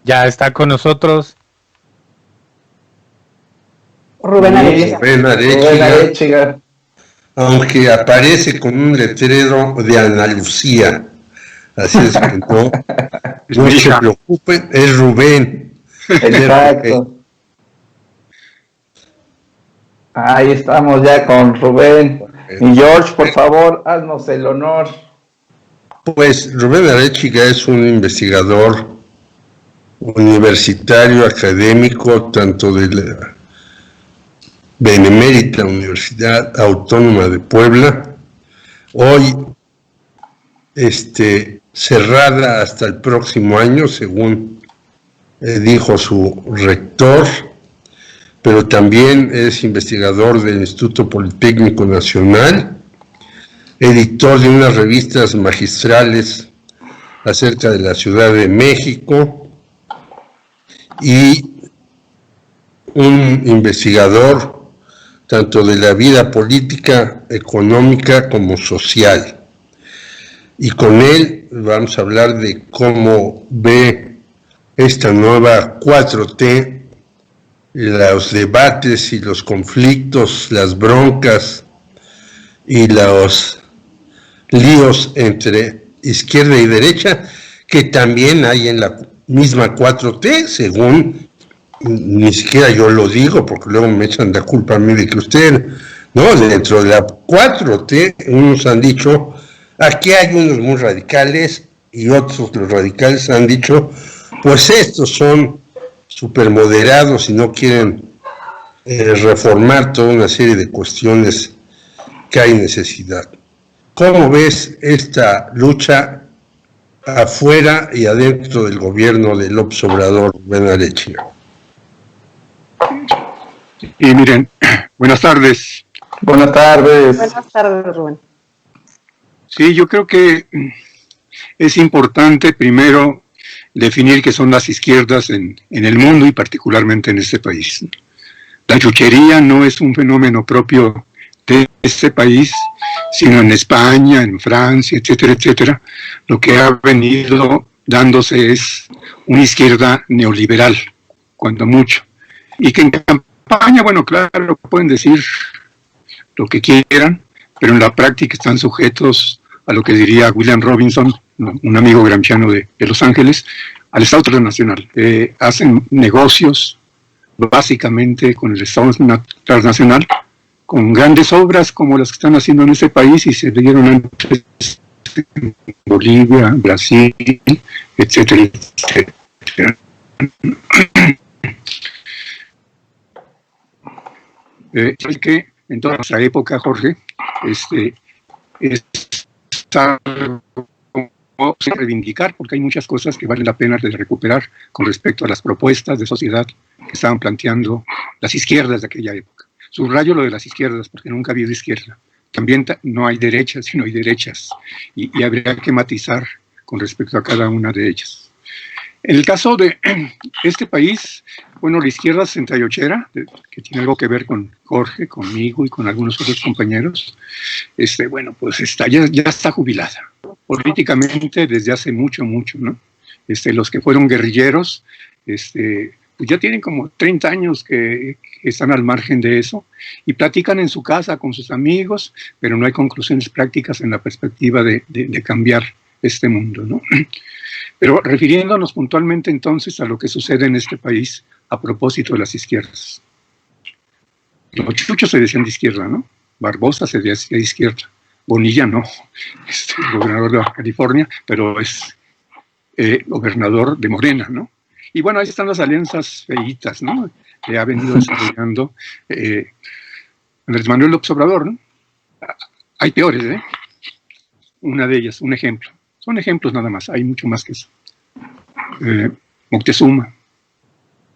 Ya está con nosotros Rubén Arechiga, aunque aparece con un letrero de Ana Lucía, así es que no se preocupen, es Rubén. Exacto. Ahí estamos ya con Rubén. Y George, por favor, haznos el honor. Pues Rubén Arechiga es un investigador universitario, académico, tanto de la Benemérita Universidad Autónoma de Puebla, hoy cerrada hasta el próximo año, según dijo su rector, pero también es investigador del Instituto Politécnico Nacional, editor de unas revistas magistrales acerca de la Ciudad de México y un investigador tanto de la vida política, económica como social. Y con él vamos a hablar de cómo ve esta nueva 4T, los debates y los conflictos, las broncas y los líos entre izquierda y derecha, que también hay en la misma 4T, según, ni siquiera yo lo digo, porque luego me echan la culpa a mí de que usted, no, dentro de la 4T, unos han dicho, aquí hay unos muy radicales, y otros, los radicales, han dicho, pues estos son supermoderados y no quieren reformar toda una serie de cuestiones que hay necesidad. ¿Cómo ves esta lucha afuera y adentro del gobierno de López Obrador, Rubén Arechiga? Y miren, buenas tardes. Buenas tardes. Buenas tardes, Rubén. Sí, yo creo que es importante primero definir qué son las izquierdas en el mundo y particularmente en este país. La chuchería no es un fenómeno propio de este país, sino en España, en Francia, etcétera, etcétera. Lo que ha venido dándose es una izquierda neoliberal, cuando mucho. Y que en campaña, bueno, claro, pueden decir lo que quieran, pero en la práctica están sujetos a lo que diría William Robinson, un amigo gramsciano de Los Ángeles, al Estado transnacional. Hacen negocios básicamente con el Estado transnacional, con grandes obras como las que están haciendo en este país y se dieron antes en Bolivia, Brasil, etcétera, etcétera. Hay que en toda nuestra época, Jorge, reivindicar, porque hay muchas cosas que valen la pena de recuperar con respecto a las propuestas de sociedad que estaban planteando las izquierdas de aquella época. Subrayo lo de las izquierdas, porque nunca ha habido izquierda. También no hay derechas, sino hay derechas, y habría que matizar con respecto a cada una de ellas. En el caso de este país, bueno, la izquierda 68era, que tiene algo que ver con Jorge, conmigo y con algunos otros compañeros, bueno, pues ya está jubilada. Políticamente desde hace mucho, ¿no? Los que fueron guerrilleros, pues ya tienen como 30 años que están al margen de eso y platican en su casa con sus amigos, pero no hay conclusiones prácticas en la perspectiva de cambiar este mundo, ¿no? Pero refiriéndonos puntualmente entonces a lo que sucede en este país a propósito de las izquierdas. Los chuchos se decían de izquierda, ¿no? Barbosa se decía de izquierda. Bonilla no, gobernador de Baja California, pero es gobernador de Morena, ¿no? Y bueno, ahí están las alianzas feitas, ¿no? Que ha venido desarrollando Andrés Manuel López Obrador, ¿no? Hay peores, ¿eh? Una de ellas, un ejemplo. Son ejemplos nada más, hay mucho más que eso. Moctezuma,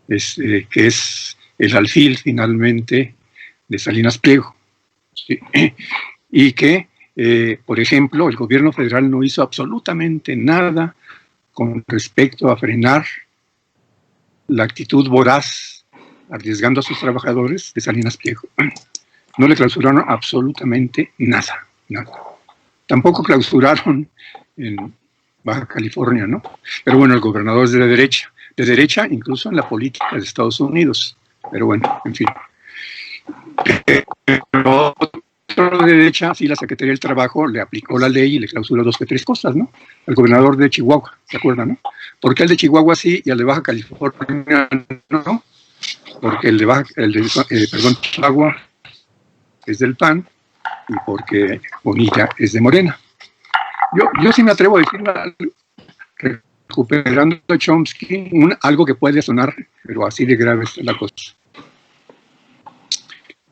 que es el alfil finalmente de Salinas Pliego, ¿sí? Y que, por ejemplo, el gobierno federal no hizo absolutamente nada con respecto a frenar la actitud voraz, arriesgando a sus trabajadores de Salinas Pliego. No le clausuraron absolutamente nada. Tampoco clausuraron en Baja California, ¿no? Pero bueno, el gobernador es de derecha incluso en la política de Estados Unidos. Pero bueno, en fin. Pero otro de derecha, sí, la Secretaría del Trabajo le aplicó la ley y le clausuró 2 que 3 cosas, ¿no? El gobernador de Chihuahua, ¿se acuerdan, no? ¿Por qué el de Chihuahua sí y el de Baja California no? Porque el de Chihuahua es del PAN y porque Bonilla es de Morena. Yo sí me atrevo a decir, recuperando a Chomsky, algo que puede sonar, pero así de grave es la cosa.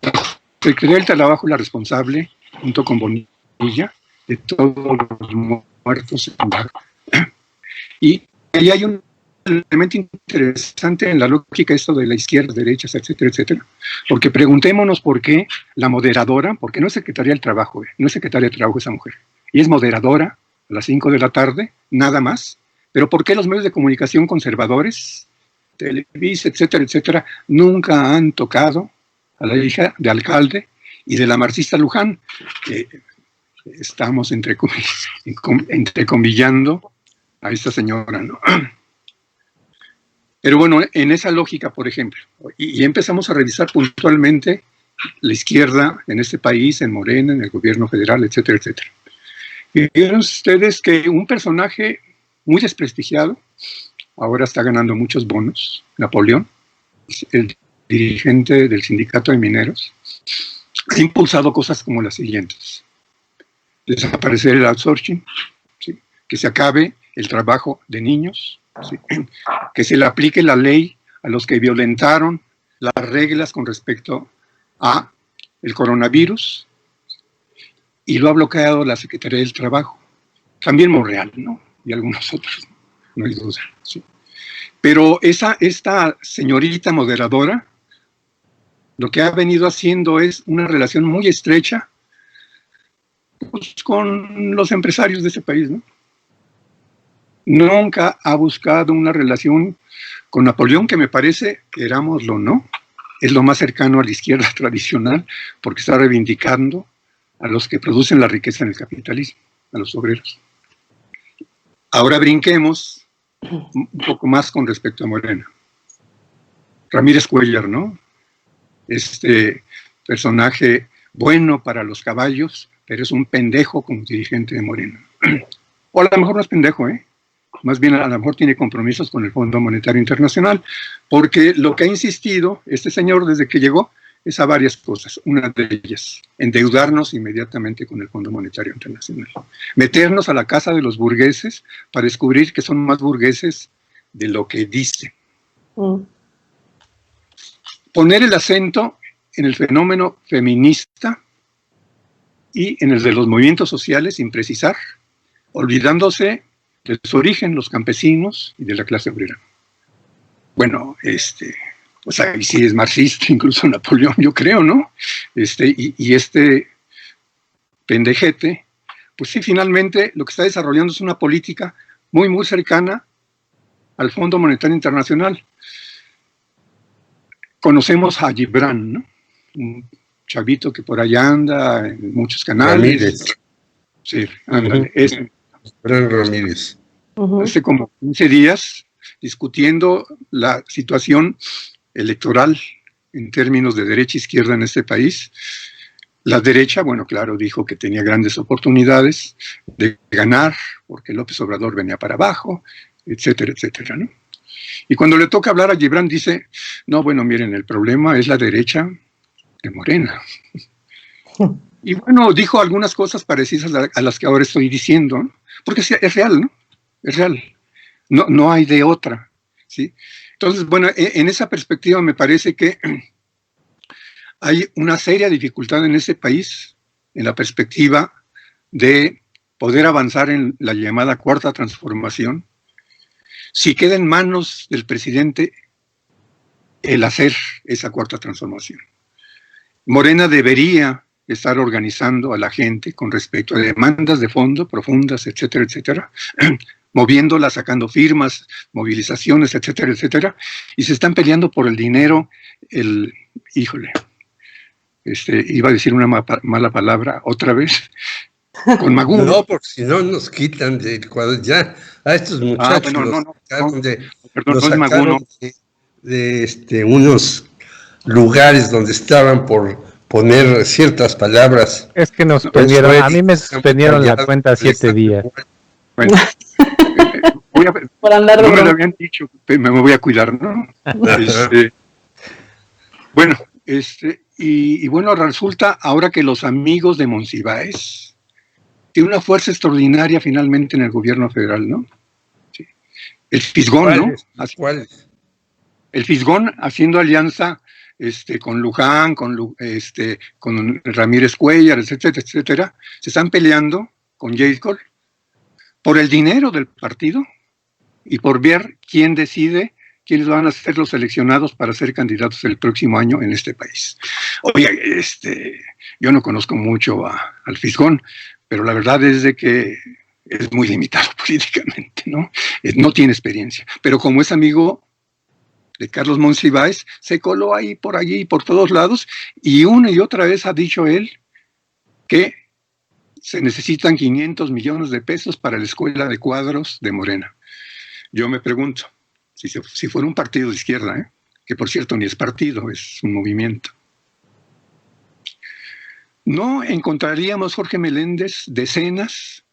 La Secretaría del Trabajo es la responsable, junto con Bonilla, de todos los muertos en Baja. Y ahí hay un elemento interesante en la lógica esto de la izquierda, derechas, etcétera, etcétera. Porque preguntémonos por qué la moderadora, porque no es Secretaría del Trabajo, no es Secretaria del Trabajo esa mujer, y es moderadora a las 5 de la tarde, nada más. Pero ¿por qué los medios de comunicación conservadores, Televisa, etcétera, etcétera, nunca han tocado a la hija de alcalde y de la marxista Luján? Estamos entrecomillando a esta señora, ¿no? Pero bueno, en esa lógica, por ejemplo, y empezamos a revisar puntualmente la izquierda en este país, en Morena, en el gobierno federal, etcétera, etcétera. Y vieron ustedes que un personaje muy desprestigiado, ahora está ganando muchos bonos, Napoleón, el dirigente del sindicato de mineros, ha impulsado cosas como las siguientes: desaparecer el outsourcing, ¿sí? Que se acabe el trabajo de niños, ¿sí? Que se le aplique la ley a los que violentaron las reglas con respecto a el coronavirus, y lo ha bloqueado la Secretaría del Trabajo, también Monreal, ¿no? Y algunos otros, no hay duda, ¿sí? Pero esta señorita moderadora lo que ha venido haciendo es una relación muy estrecha, pues, con los empresarios de ese país, ¿no? Nunca ha buscado una relación con Napoleón, que me parece, querámoslo o no, es lo más cercano a la izquierda tradicional, porque está reivindicando a los que producen la riqueza en el capitalismo, a los obreros. Ahora brinquemos un poco más con respecto a Morena. Ramírez Cuellar, ¿no? Este personaje bueno para los caballos, pero es un pendejo como dirigente de Morena. O a lo mejor no es pendejo, más bien a lo mejor tiene compromisos con el Fondo Monetario Internacional, porque lo que ha insistido este señor desde que llegó es a varias cosas. Una de ellas, endeudarnos inmediatamente con el Fondo Monetario Internacional. Meternos a la casa de los burgueses para descubrir que son más burgueses de lo que dicen. Poner el acento en el fenómeno feminista y en el de los movimientos sociales sin precisar, olvidándose de su origen, los campesinos y de la clase obrera. Bueno, pues ahí sí es marxista, incluso Napoleón, yo creo, ¿no? Y este pendejete, pues sí, finalmente lo que está desarrollando es una política muy, muy cercana al Fondo Monetario Internacional. Conocemos a Gibran, ¿no? Un chavito que por allá anda en muchos canales. Ramírez. Sí, ándale. Gibran Ramírez. Hace como 15 días discutiendo la situación electoral en términos de derecha e izquierda en este país. La derecha, bueno, claro, dijo que tenía grandes oportunidades de ganar, porque López Obrador venía para abajo, etcétera, etcétera, ¿no? Y cuando le toca hablar a Gibran, dice, no, bueno, miren, el problema es la derecha de Morena. Y bueno, dijo algunas cosas parecidas a las que ahora estoy diciendo, ¿no? Porque es real, ¿no? Es real. No hay de otra, ¿sí? Entonces, bueno, en esa perspectiva me parece que hay una seria dificultad en ese país, en la perspectiva de poder avanzar en la llamada cuarta transformación, si queda en manos del presidente el hacer esa cuarta transformación. Morena debería estar organizando a la gente con respecto a demandas de fondo profundas, etcétera, etcétera, moviéndola, sacando firmas, movilizaciones, etcétera, etcétera, y se están peleando por el dinero, iba a decir una mala palabra otra vez, con Magún. No, porque si no nos quitan del cuadro. Ya, a estos muchachos perdón, los no es Magún, sacaron de unos lugares donde estaban por poner ciertas palabras. Es que nos suspendieron, a mí me suspendieron la cuenta 7 días. Bueno, Por andar de no me lo broma. habían dicho, me voy a cuidar, ¿no? Bueno, y bueno, resulta ahora que los amigos de Monsiváis tienen una fuerza extraordinaria finalmente en el gobierno federal, ¿no? Sí. El Fisgón, ¿no? ¿Cuáles? El Fisgón haciendo alianza con Luján, con Ramírez Cuellar, etcétera, etcétera, se están peleando con Jacob por el dinero del partido y por ver quién decide quiénes van a ser los seleccionados para ser candidatos el próximo año en este país. Oye, yo no conozco mucho al Fisgón, pero la verdad es de que es muy limitado políticamente, ¿no? No tiene experiencia, pero como es amigo de Carlos Monsiváis, se coló ahí, por allí, por todos lados, y una y otra vez ha dicho él que se necesitan 500 millones de pesos para la escuela de cuadros de Morena. Yo me pregunto, si fuera un partido de izquierda, que por cierto ni es partido, es un movimiento, ¿no encontraríamos, Jorge Meléndez, decenas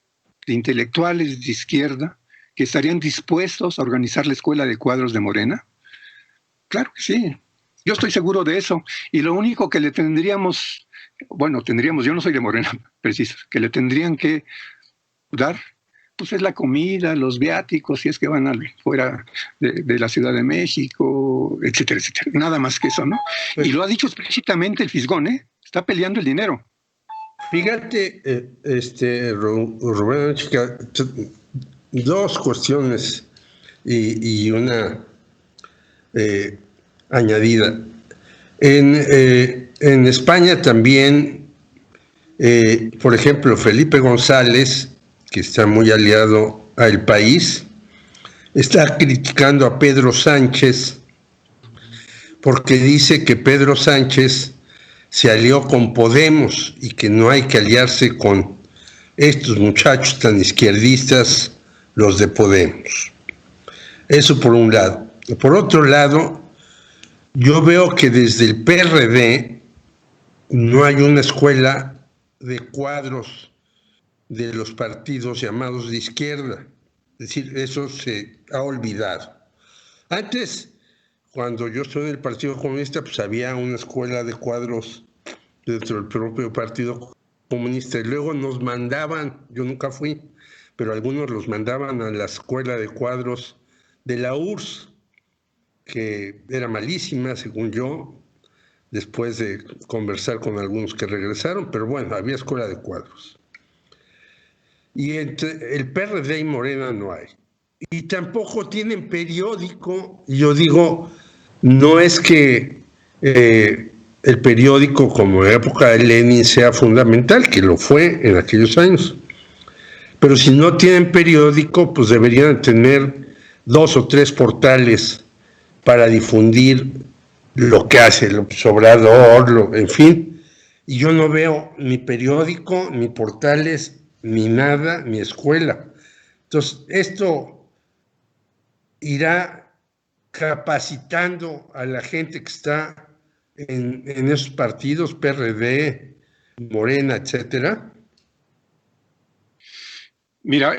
de intelectuales de izquierda que estarían dispuestos a organizar la escuela de cuadros de Morena? Claro que sí, yo estoy seguro de eso. Y lo único que le tendríamos, yo no soy de Morena, preciso, que le tendrían que dar, pues es la comida, los viáticos, si es que van fuera de la Ciudad de México, etcétera, etcétera. Nada más que eso, ¿no? Y lo ha dicho explícitamente el Fisgón, está peleando el dinero. Fíjate, Rubén, chica, dos cuestiones y una añadida. En España también, por ejemplo, Felipe González, que está muy aliado al País, está criticando a Pedro Sánchez porque dice que Pedro Sánchez se alió con Podemos y que no hay que aliarse con estos muchachos tan izquierdistas, los de Podemos. Eso por un lado. Por otro lado, yo veo que desde el PRD no hay una escuela de cuadros de los partidos llamados de izquierda. Es decir, eso se ha olvidado. Antes, cuando yo estuve en el Partido Comunista, pues había una escuela de cuadros dentro del propio Partido Comunista. Y luego nos mandaban, yo nunca fui, pero algunos los mandaban a la escuela de cuadros de la URSS, que era malísima, según yo, después de conversar con algunos que regresaron, pero bueno, había escuela de cuadros. Y entre el PRD y Morena no hay. Y tampoco tienen periódico. Yo digo, no es que el periódico como en época de Lenin sea fundamental, que lo fue en aquellos años. Pero si no tienen periódico, pues deberían tener 2 o 3 portales para difundir lo que hace López Obrador, en fin. Y yo no veo ni periódico, ni portales, ni nada, ni escuela. Entonces, esto irá capacitando a la gente que está en esos partidos, PRD, Morena, etcétera. Mira,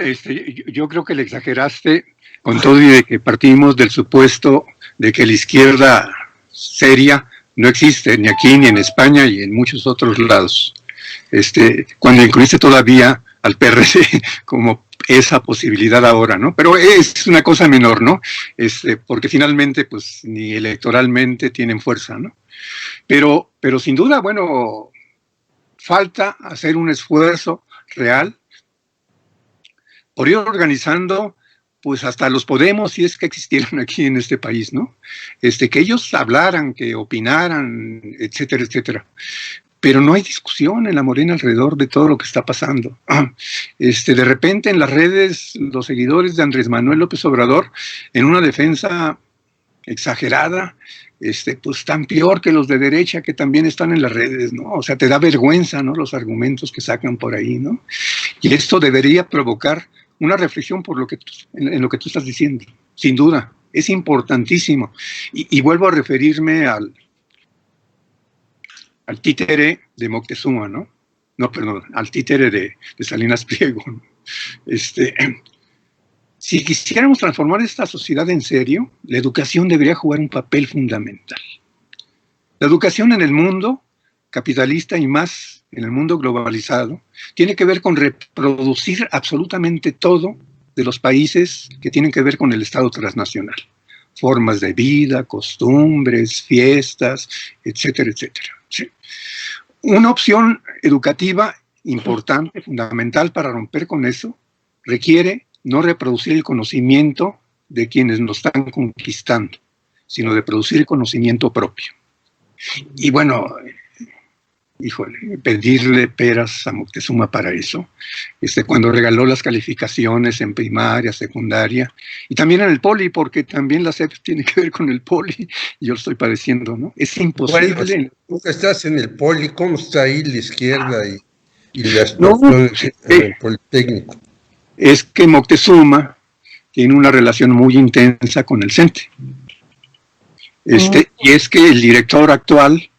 yo creo que le exageraste con todo y de que partimos del supuesto de que la izquierda seria no existe ni aquí ni en España y en muchos otros lados. Cuando incluiste todavía al PRD como esa posibilidad ahora, ¿no? Pero es una cosa menor, ¿no? Porque finalmente, pues, ni electoralmente tienen fuerza, ¿no? Pero sin duda, bueno, falta hacer un esfuerzo real por ir organizando, pues, hasta los Podemos, si es que existieran aquí en este país, ¿no? Que ellos hablaran, que opinaran, etcétera, etcétera. Pero no hay discusión en la Morena alrededor de todo lo que está pasando. De repente en las redes, los seguidores de Andrés Manuel López Obrador, en una defensa exagerada, pues tan peor que los de derecha que también están en las redes, ¿no? O sea, te da vergüenza, ¿no? Los argumentos que sacan por ahí, ¿no? Y esto debería provocar una reflexión por en lo que tú estás diciendo, sin duda. Es importantísimo. Y vuelvo a referirme al títere de Moctezuma, ¿no? No, perdón, al títere de Salinas Pliego, ¿no? Si quisiéramos transformar esta sociedad en serio, la educación debería jugar un papel fundamental. La educación en el mundo capitalista y más en el mundo globalizado tiene que ver con reproducir absolutamente todo de los países que tienen que ver con el Estado transnacional. Formas de vida, costumbres, fiestas, etcétera, etcétera. ¿Sí? Una opción educativa importante, fundamental para romper con eso, requiere no reproducir el conocimiento de quienes nos están conquistando, sino de producir el conocimiento propio. Y bueno, híjole, pedirle peras a Moctezuma para eso, cuando regaló las calificaciones en primaria, secundaria, y también en el poli, porque también la SEP tiene que ver con el poli, y yo lo estoy padeciendo, ¿no? Es imposible. Bueno, tú que estás en el poli, ¿cómo está ahí la izquierda y las cuestiones del Politécnico? Es que Moctezuma tiene una relación muy intensa con el CENTE. Y es que el director actual,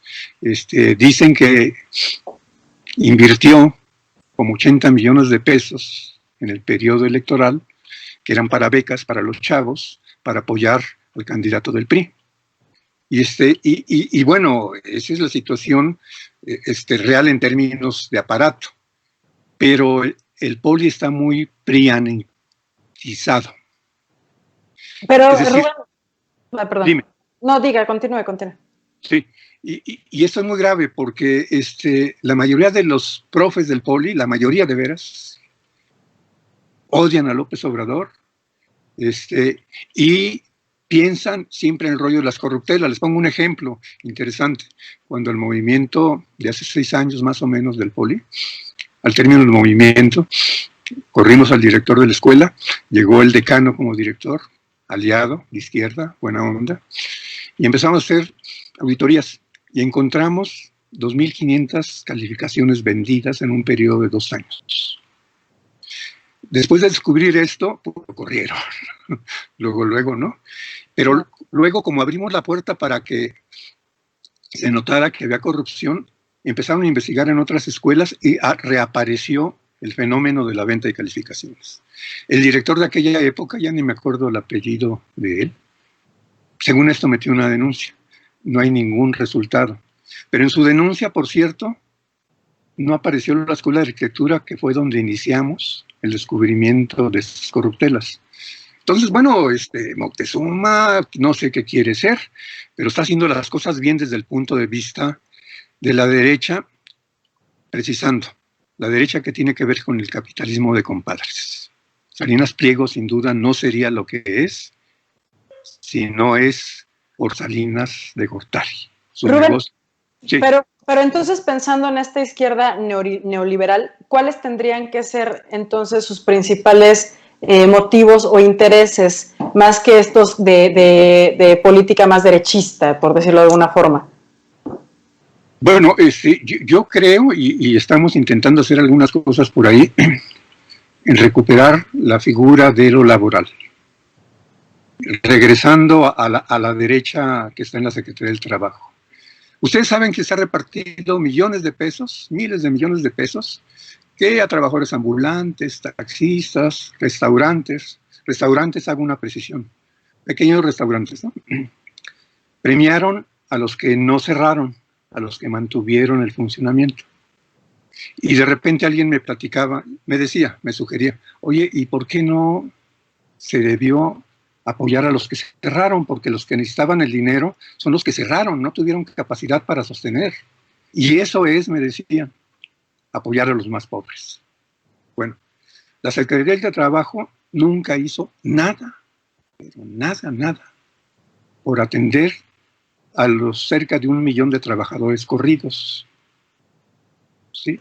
dicen que invirtió como 80 millones de pesos en el periodo electoral, que eran para becas para los chavos, para apoyar al candidato del PRI. Y bueno, esa es la situación real en términos de aparato. Pero el poli está muy prianizado. Pero, es decir, Rubén, perdón. Dime. No, diga, continúe. Sí, y esto es muy grave porque la mayoría de los profes del poli, la mayoría de veras, odian a López Obrador y piensan siempre en el rollo de las corruptelas. Les pongo un ejemplo interesante. Cuando el movimiento de hace 6 años más o menos del poli, al término del movimiento, corrimos al director de la escuela, llegó el decano como director, aliado, de izquierda, buena onda, y empezamos a hacer auditorías y encontramos 2.500 calificaciones vendidas en un periodo de 2 años. Después de descubrir esto, pues, lo corrieron. luego, ¿no? Pero luego, como abrimos la puerta para que se notara que había corrupción, empezaron a investigar en otras escuelas y reapareció el fenómeno de la venta de calificaciones. El director de aquella época, ya ni me acuerdo el apellido de él, según esto metió una denuncia. No hay ningún resultado. Pero en su denuncia, por cierto, no apareció la Escuela de Arquitectura, que fue donde iniciamos el descubrimiento de estas corruptelas. Entonces, bueno, Moctezuma, no sé qué quiere ser, pero está haciendo las cosas bien desde el punto de vista de la derecha, precisando, la derecha que tiene que ver con el capitalismo de compadres. Salinas Pliego, sin duda, no sería lo que es si no es por Salinas de Gortari. Rubén, sí. Pero entonces, pensando en esta izquierda neoliberal, ¿cuáles tendrían que ser entonces sus principales motivos o intereses, más que estos de política más derechista, por decirlo de alguna forma? Bueno, yo creo, y estamos intentando hacer algunas cosas por ahí, en recuperar la figura de lo laboral. Regresando a la derecha que está en la Secretaría del Trabajo. Ustedes saben que se ha repartido millones de pesos, miles de millones de pesos, que a trabajadores ambulantes, taxistas, restaurantes, hago una precisión, pequeños restaurantes, ¿no? Premiaron a los que no cerraron, a los que mantuvieron el funcionamiento. Y de repente alguien me platicaba, me sugería, oye, ¿y por qué no se debió apoyar a los que cerraron? Porque los que necesitaban el dinero son los que cerraron, no tuvieron capacidad para sostener. Y eso es, me decían, apoyar a los más pobres. Bueno, la Secretaría de Trabajo nunca hizo nada, pero nada, por atender a los cerca de 1 millón de trabajadores corridos. ¿Sí?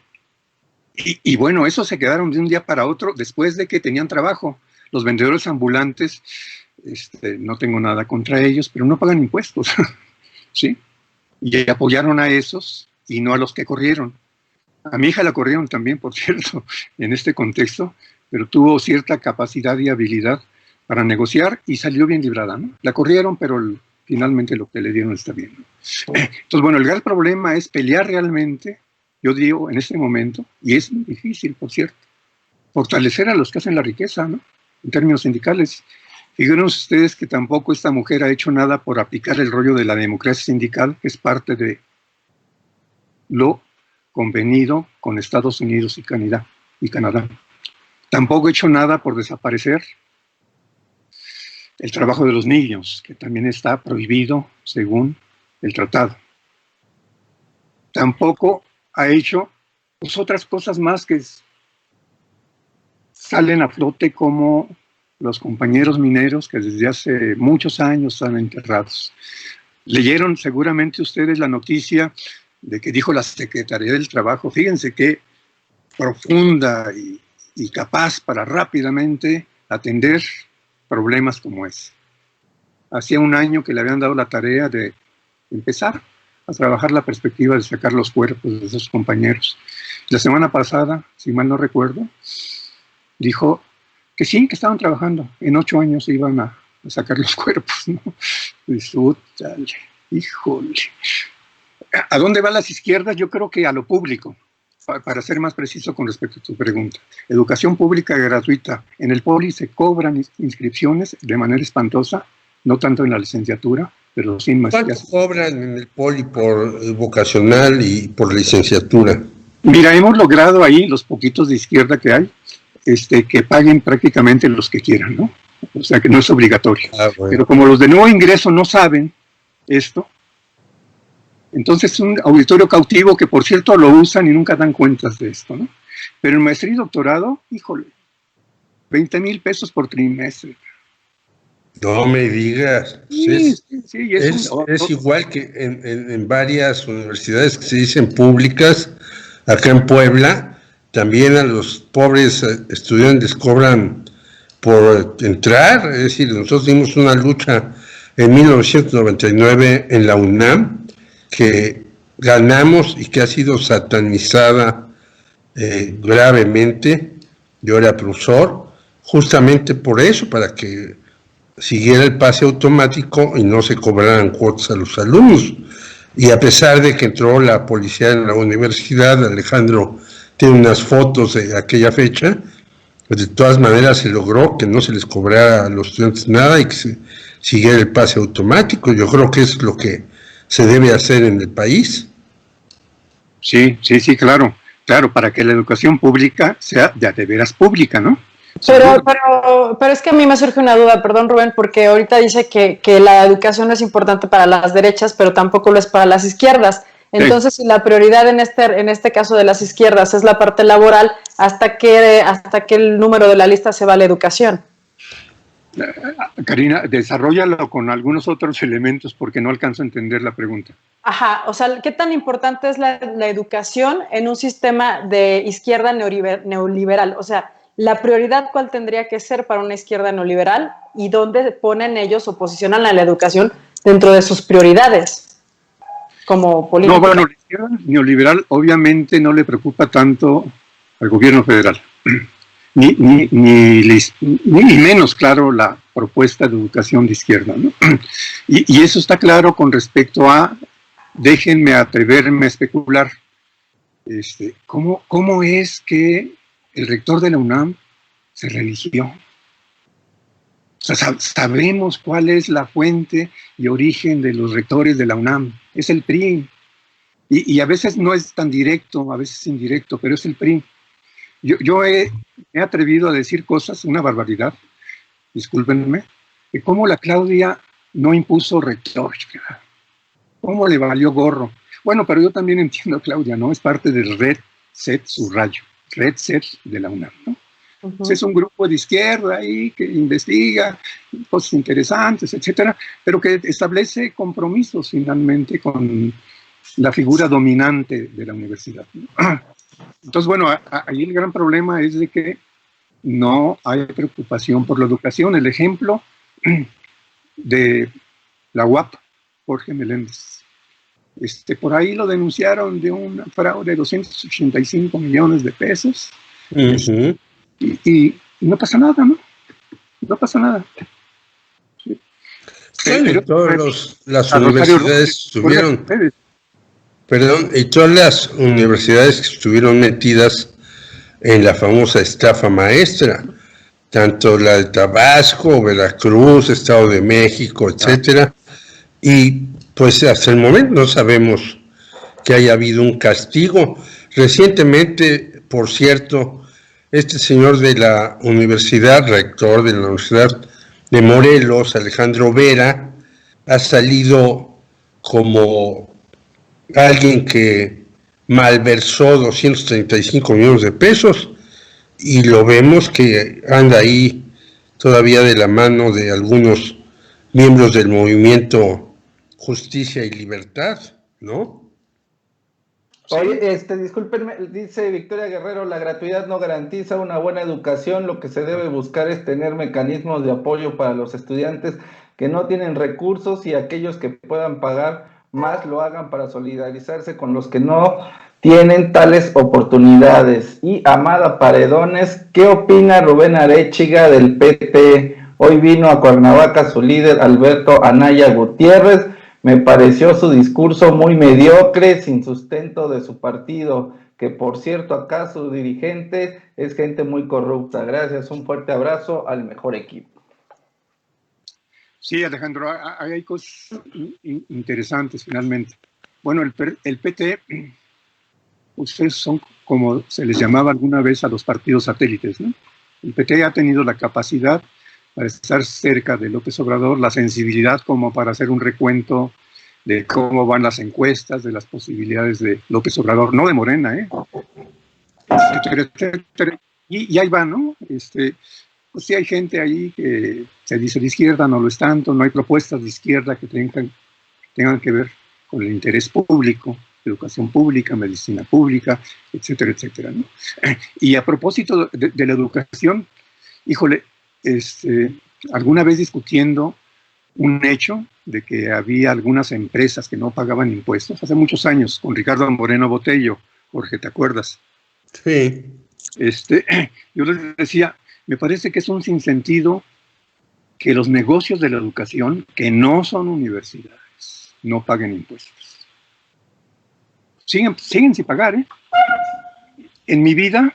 Y bueno, esos se quedaron de un día para otro después de que tenían trabajo. Los vendedores ambulantes, no tengo nada contra ellos, pero no pagan impuestos. ¿Sí? Y apoyaron a esos y no a los que corrieron. A mi hija la corrieron también, por cierto, en este contexto, pero tuvo cierta capacidad y habilidad para negociar y salió bien librada, ¿no? La corrieron, pero finalmente lo que le dieron está bien, ¿no? Entonces, bueno, el gran problema es pelear realmente, yo digo, en este momento, y es muy difícil, por cierto, fortalecer a los que hacen la riqueza, ¿no? En términos sindicales. Fíjense ustedes que tampoco esta mujer ha hecho nada por aplicar el rollo de la democracia sindical, que es parte de lo convenido con Estados Unidos y Canadá. Tampoco ha hecho nada por desaparecer el trabajo de los niños, que también está prohibido según el tratado. Tampoco ha hecho pues, otras cosas más que salen a flote, como los compañeros mineros que desde hace muchos años están enterrados. Leyeron seguramente ustedes la noticia de que dijo la Secretaría del Trabajo, fíjense qué profunda y capaz para rápidamente atender problemas como ese. Hacía un año que le habían dado la tarea de empezar a trabajar la perspectiva de sacar los cuerpos de esos compañeros. La semana pasada, si mal no recuerdo, dijo que sí, que estaban trabajando. En 8 años iban a sacar los cuerpos, ¿no? Disfrútale, híjole. ¿A dónde van las izquierdas? Yo creo que a lo público, para ser más preciso con respecto a tu pregunta. Educación pública gratuita. En el Poli se cobran inscripciones de manera espantosa, no tanto en la licenciatura, pero sin más. ¿Cuánto cobran en el Poli por vocacional y por licenciatura? Mira, hemos logrado ahí, los poquitos de izquierda que hay, que paguen prácticamente los que quieran, ¿no? O sea, que no es obligatorio. Bueno. Pero como los de nuevo ingreso no saben esto, entonces es un auditorio cautivo que, por cierto, lo usan y nunca dan cuentas de esto, ¿no? Pero en maestría y doctorado, híjole, 20,000 pesos por trimestre. No me digas. Sí, es igual que en varias universidades que se dicen públicas, acá en Puebla, también a los pobres estudiantes cobran por entrar. Es decir, nosotros dimos una lucha en 1999 en la UNAM, que ganamos y que ha sido satanizada gravemente. Yo era profesor, justamente por eso, para que siguiera el pase automático y no se cobraran cuotas a los alumnos. Y a pesar de que entró la policía en la universidad, Alejandro tiene unas fotos de aquella fecha, pues de todas maneras se logró que no se les cobrara a los estudiantes nada y que se siguiera el pase automático. Yo creo que es lo que se debe hacer en el país. Sí, claro, para que la educación pública sea de veras pública, ¿no? Pero es que a mí me surge una duda, perdón Rubén, porque ahorita dice que la educación es importante para las derechas, pero tampoco lo es para las izquierdas. Entonces, si la prioridad en este caso de las izquierdas es la parte laboral, ¿hasta qué el número de la lista se va a la educación? Karina, desarróllalo con algunos otros elementos porque no alcanzo a entender la pregunta. Ajá, o sea, ¿qué tan importante es la educación en un sistema de izquierda neoliberal? O sea, ¿la prioridad cuál tendría que ser para una izquierda neoliberal y dónde ponen ellos o posicionan a la educación dentro de sus prioridades como política? No, bueno, la izquierda neoliberal obviamente no le preocupa tanto al gobierno federal. Ni menos, claro, la propuesta de educación de izquierda, ¿no? Y eso está claro con respecto a, déjenme atreverme a especular, ¿cómo es que el rector de la UNAM se religió? O sea, sabemos cuál es la fuente y origen de los rectores de la UNAM, es el PRI. Y a veces no es tan directo, a veces indirecto, pero es el PRI. Yo he atrevido a decir cosas, una barbaridad, discúlpenme, de cómo la Claudia no impuso rector, cómo le valió gorro. Bueno, pero yo también entiendo a Claudia, ¿no? Es parte del Red Set Subrayo, Red Set de la UNAM, ¿no? Uh-huh. Es un grupo de izquierda ahí que investiga cosas interesantes, etcétera, pero que establece compromisos finalmente con la figura dominante de la universidad, ¿no? Entonces, bueno, ahí el gran problema es de que no hay preocupación por la educación. El ejemplo de la UAP, Jorge Meléndez. Por ahí lo denunciaron de un fraude de 285 millones de pesos. Y no pasa nada, ¿no? No pasa nada. Sí. Bueno, todas las universidades estuvieron, y todas las universidades que estuvieron metidas en la famosa estafa maestra, tanto la de Tabasco, Veracruz, Estado de México, etcétera, y pues hasta el momento no sabemos que haya habido un castigo. Recientemente, por cierto, este señor de la universidad, rector de la Universidad de Morelos, Alejandro Vera, ha salido como alguien que malversó 235 millones de pesos, y lo vemos que anda ahí todavía de la mano de algunos miembros del movimiento Justicia y Libertad, ¿no? Oye, discúlpenme, dice Victoria Guerrero, la gratuidad no garantiza una buena educación, lo que se debe buscar es tener mecanismos de apoyo para los estudiantes que no tienen recursos y aquellos que puedan pagar más lo hagan para solidarizarse con los que no tienen tales oportunidades. Y Amada Paredones, ¿qué opina Rubén Arechiga del PT? Hoy vino a Cuernavaca su líder Alberto Anaya Gutiérrez. Me pareció su discurso muy mediocre, sin sustento de su partido, que por cierto acá su dirigente es gente muy corrupta. Gracias, un fuerte abrazo al mejor equipo. Sí, Alejandro, hay cosas interesantes finalmente. Bueno, el PT, ustedes son como se les llamaba alguna vez a los partidos satélites, ¿no? El PT ha tenido la capacidad para estar cerca de López Obrador, la sensibilidad como para hacer un recuento de cómo van las encuestas, de las posibilidades de López Obrador, no de Morena, etcétera, etcétera. Y ahí va, ¿no? Pues sí hay gente ahí que se dice de izquierda, no lo es tanto, no hay propuestas de izquierda que tengan que ver con el interés público, educación pública, medicina pública, etcétera, etcétera, ¿no? Y a propósito de la educación, híjole, alguna vez discutiendo un hecho de que había algunas empresas que no pagaban impuestos, hace muchos años, con Ricardo Moreno Botello, Jorge, ¿te acuerdas? Sí. Yo les decía, me parece que es un sinsentido que los negocios de la educación, que no son universidades, no paguen impuestos. Siguen sin pagar, ¿eh? En mi vida,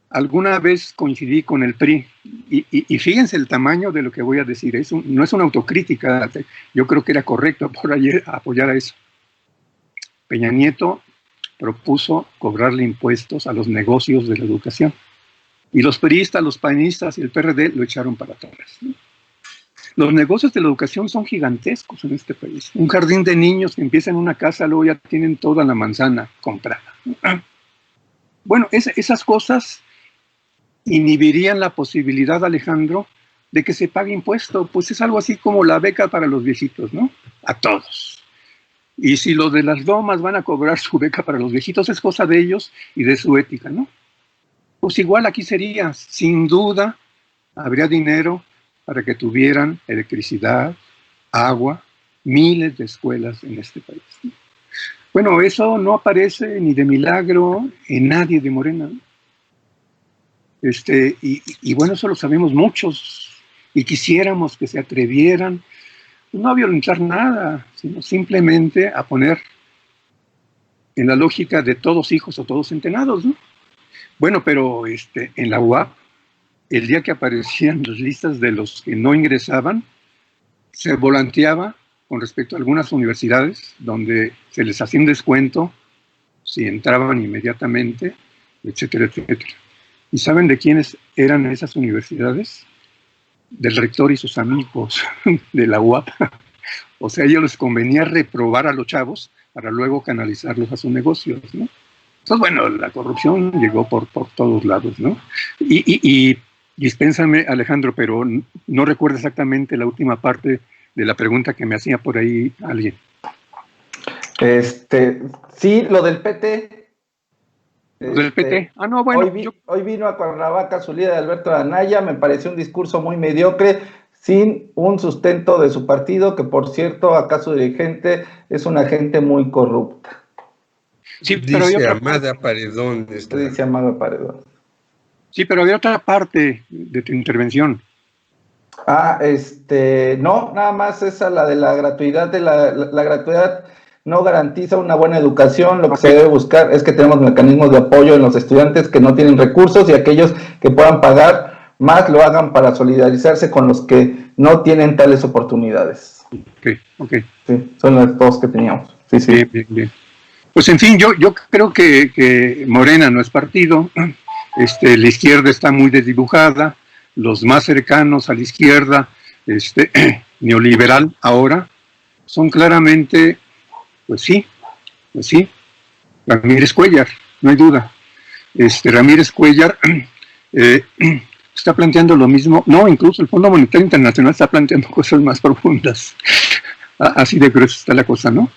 alguna vez coincidí con el PRI, y fíjense el tamaño de lo que voy a decir, no es una autocrítica, yo creo que era correcto por ayer apoyar a eso. Peña Nieto propuso cobrarle impuestos a los negocios de la educación, y los priistas, los panistas y el PRD lo echaron para atrás, ¿no? Los negocios de la educación son gigantescos en este país. Un jardín de niños que empieza en una casa, luego ya tienen toda la manzana comprada. Bueno, esas cosas inhibirían la posibilidad, Alejandro, de que se pague impuesto. Pues es algo así como la beca para los viejitos, ¿no? A todos. Y si los de las lomas van a cobrar su beca para los viejitos, es cosa de ellos y de su ética, ¿no? Pues igual aquí sería, sin duda, habría dinero para que tuvieran electricidad, agua, miles de escuelas en este país, ¿no? Bueno, eso no aparece ni de milagro en nadie de Morena, ¿no? Y bueno, eso lo sabemos muchos, y quisiéramos que se atrevieran, no a violentar nada, sino simplemente a poner en la lógica de todos hijos o todos centenados, ¿no? Bueno, pero en la UAP, el día que aparecían las listas de los que no ingresaban, se volanteaba con respecto a algunas universidades donde se les hacía un descuento si entraban inmediatamente, etcétera, etcétera. ¿Y saben de quiénes eran esas universidades? Del rector y sus amigos de la UAP. O sea, a ellos les convenía reprobar a los chavos para luego canalizarlos a sus negocios, ¿no? Entonces, bueno, la corrupción llegó por todos lados, ¿no? Y dispénsame, Alejandro, pero no recuerdo exactamente la última parte de la pregunta que me hacía por ahí alguien. Sí, lo del PT. Lo del PT. Ah, no, bueno. Hoy vino a Cuernavaca su líder Alberto Anaya, me pareció un discurso muy mediocre, sin un sustento de su partido, que por cierto, acá su dirigente es una gente muy corrupta. Sí, pero dice Amada Paredón. Dice Amada Paredón. Sí, pero había otra parte de tu intervención. No, nada más esa, la de la gratuidad, la gratuidad no garantiza una buena educación. Lo que se debe buscar es que tenemos mecanismos de apoyo en los estudiantes que no tienen recursos, y aquellos que puedan pagar más lo hagan para solidarizarse con los que no tienen tales oportunidades. Ok. Sí, son las dos que teníamos. Sí. Bien. Pues en fin, yo creo que Morena no es partido, la izquierda está muy desdibujada, los más cercanos a la izquierda, neoliberal ahora, son claramente, pues sí, Ramírez Cuéllar, no hay duda. Ramírez Cuéllar está planteando lo mismo, no, incluso el Fondo Monetario Internacional está planteando cosas más profundas. Así de grueso está la cosa, ¿no?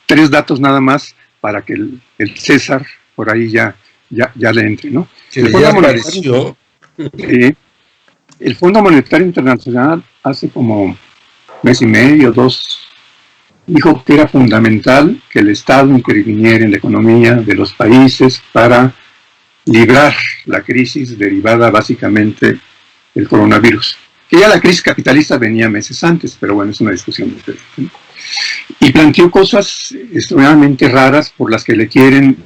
3 datos nada más para que el César por ahí ya le entre, ¿no? Que ya apareció. El Fondo Monetario Internacional hace como mes y medio, 2, dijo que era fundamental que el Estado interviniera en la economía de los países para librar la crisis derivada básicamente del coronavirus. Que ya la crisis capitalista venía meses antes, pero bueno, es una discusión diferente, ¿no? Y planteó cosas extremadamente raras por las que le quieren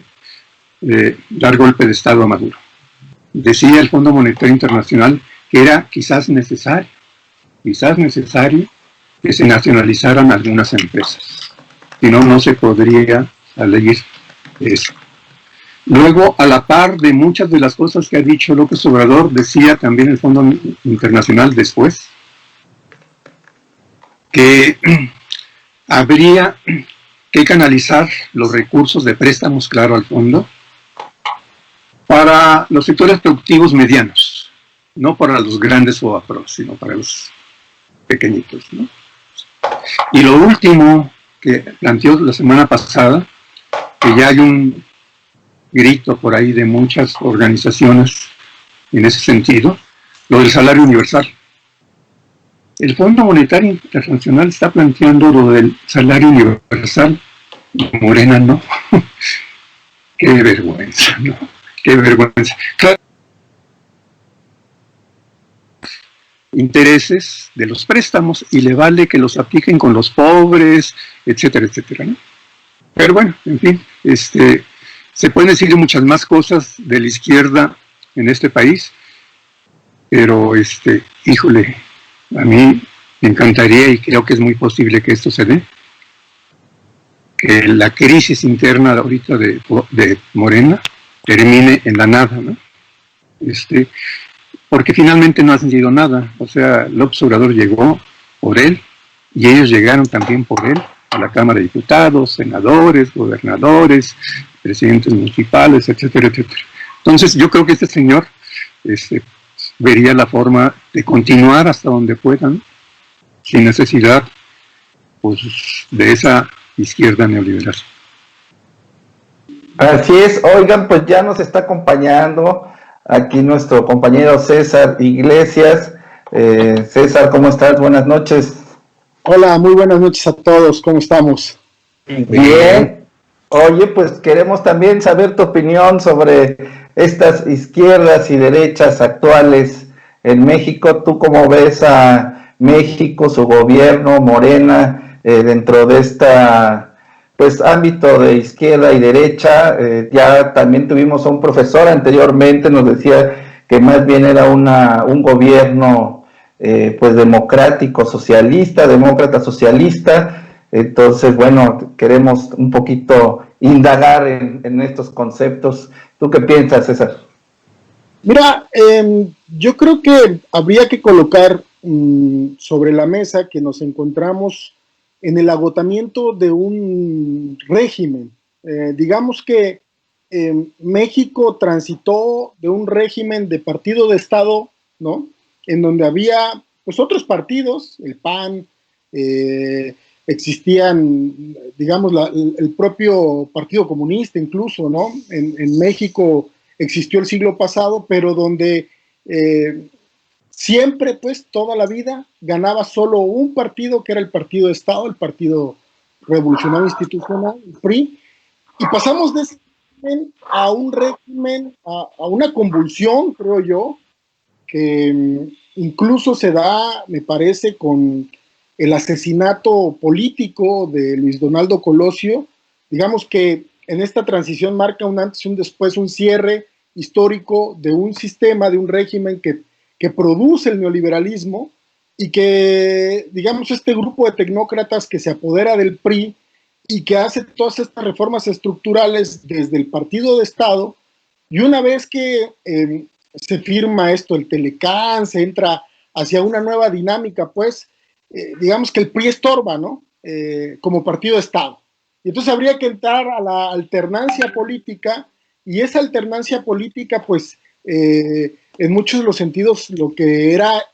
dar golpe de Estado a Maduro. Decía el Fondo Monetario Internacional que era quizás necesario que se nacionalizaran algunas empresas. Si no, no se podría salir eso. Luego, a la par de muchas de las cosas que ha dicho López Obrador, decía también el Fondo Internacional después que habría que canalizar los recursos de préstamos, claro, al fondo, para los sectores productivos medianos, no para los grandes FOBAPROS, sino para los pequeñitos, ¿no? Y lo último que planteó la semana pasada, que ya hay un grito por ahí de muchas organizaciones en ese sentido, lo del salario universal. El Fondo Monetario Internacional está planteando lo del salario universal, Morena no. Qué vergüenza, ¿no? Qué vergüenza. Claro, intereses de los préstamos y le vale que los apliquen con los pobres, etcétera, etcétera, ¿no? Pero bueno, en fin, se pueden decir muchas más cosas de la izquierda en este país, pero híjole, a mí me encantaría, y creo que es muy posible que esto se dé, que la crisis interna ahorita de Morena termine en la nada, ¿no? Porque finalmente no ha sentido nada. O sea, López Obrador llegó por él, y ellos llegaron también por él a la Cámara de Diputados, senadores, gobernadores, presidentes municipales, etcétera, etcétera. Entonces, yo creo que este señor vería la forma de continuar hasta donde puedan, sin necesidad, pues, de esa izquierda neoliberal. Así es. Oigan, pues ya nos está acompañando aquí nuestro compañero César Iglesias. César, ¿cómo estás? Buenas noches. Hola, muy buenas noches a todos, ¿cómo estamos? Bien. Oye, pues queremos también saber tu opinión sobre estas izquierdas y derechas actuales en México. ¿Tú cómo ves a México, su gobierno, Morena, dentro de esta, pues, ámbito de izquierda y derecha? Ya también tuvimos a un profesor anteriormente, nos decía que más bien era un gobierno pues democrático, socialista, demócrata socialista. Entonces, bueno, queremos un poquito indagar en estos conceptos. ¿Tú qué piensas, César? Mira, yo creo que habría que colocar sobre la mesa que nos encontramos en el agotamiento de un régimen. Digamos que México transitó de un régimen de partido de Estado, ¿no?, en donde había pues otros partidos, el PAN, existían, digamos, el propio Partido Comunista incluso, ¿no? En México existió el siglo pasado, pero donde siempre, pues, toda la vida ganaba solo un partido, que era el Partido de Estado, el Partido Revolucionario Institucional, el PRI, y pasamos de ese régimen a un régimen, a una convulsión, creo yo, que incluso se da, me parece, con el asesinato político de Luis Donaldo Colosio. Digamos que en esta transición marca un antes y un después, un cierre histórico de un sistema, de un régimen que produce el neoliberalismo y que, digamos, este grupo de tecnócratas que se apodera del PRI y que hace todas estas reformas estructurales desde el partido de Estado, y una vez que se firma esto, el Telecán, se entra hacia una nueva dinámica, pues, digamos que el PRI estorba, ¿no? Como partido de Estado. Y entonces habría que entrar a la alternancia política, y esa alternancia política, pues, en muchos de los sentidos, lo que era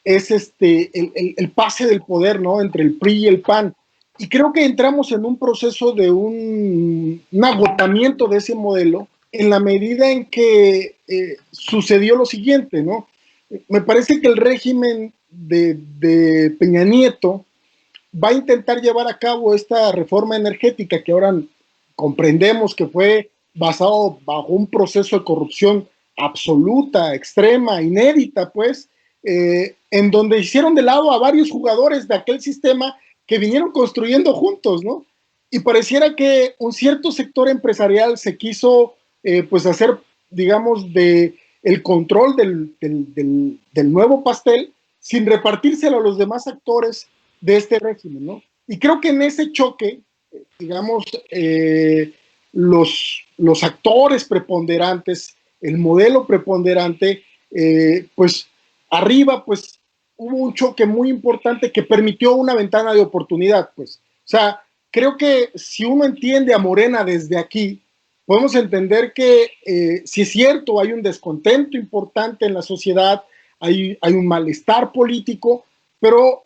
es el pase del poder, ¿no? Entre el PRI y el PAN. Y creo que entramos en un proceso de un agotamiento de ese modelo, en la medida en que sucedió lo siguiente, ¿no? Me parece que el régimen de Peña Nieto va a intentar llevar a cabo esta reforma energética que ahora comprendemos que fue basado bajo un proceso de corrupción absoluta, extrema, inédita, pues, en donde hicieron de lado a varios jugadores de aquel sistema que vinieron construyendo juntos, ¿no? Y pareciera que un cierto sector empresarial se quiso, pues, hacer, digamos, de el control del nuevo pastel sin repartírselo a los demás actores de este régimen, ¿no? Y creo que en ese choque, digamos, los actores preponderantes, el modelo preponderante, pues arriba, pues hubo un choque muy importante que permitió una ventana de oportunidad, pues. O sea, creo que si uno entiende a Morena desde aquí, podemos entender que si es cierto, hay un descontento importante en la sociedad, hay un malestar político, pero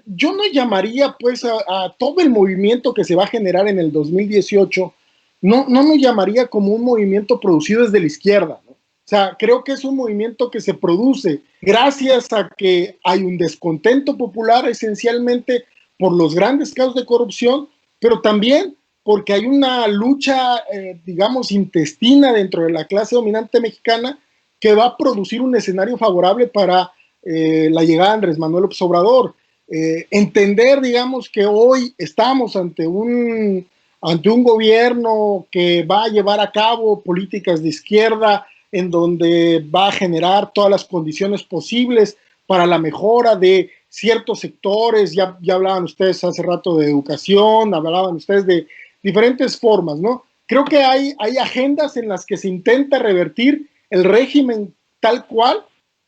yo no llamaría pues a todo el movimiento que se va a generar en el 2018, no lo llamaría como un movimiento producido desde la izquierda, ¿no? O sea, creo que es un movimiento que se produce gracias a que hay un descontento popular esencialmente por los grandes casos de corrupción, pero también porque hay una lucha, digamos, intestina dentro de la clase dominante mexicana que va a producir un escenario favorable para la llegada de Andrés Manuel López Obrador. Entender, digamos, que hoy estamos ante un gobierno que va a llevar a cabo políticas de izquierda, en donde va a generar todas las condiciones posibles para la mejora de ciertos sectores. Ya hablaban ustedes hace rato de educación, hablaban ustedes de diferentes formas, ¿no? Creo que hay agendas en las que se intenta revertir el régimen tal cual,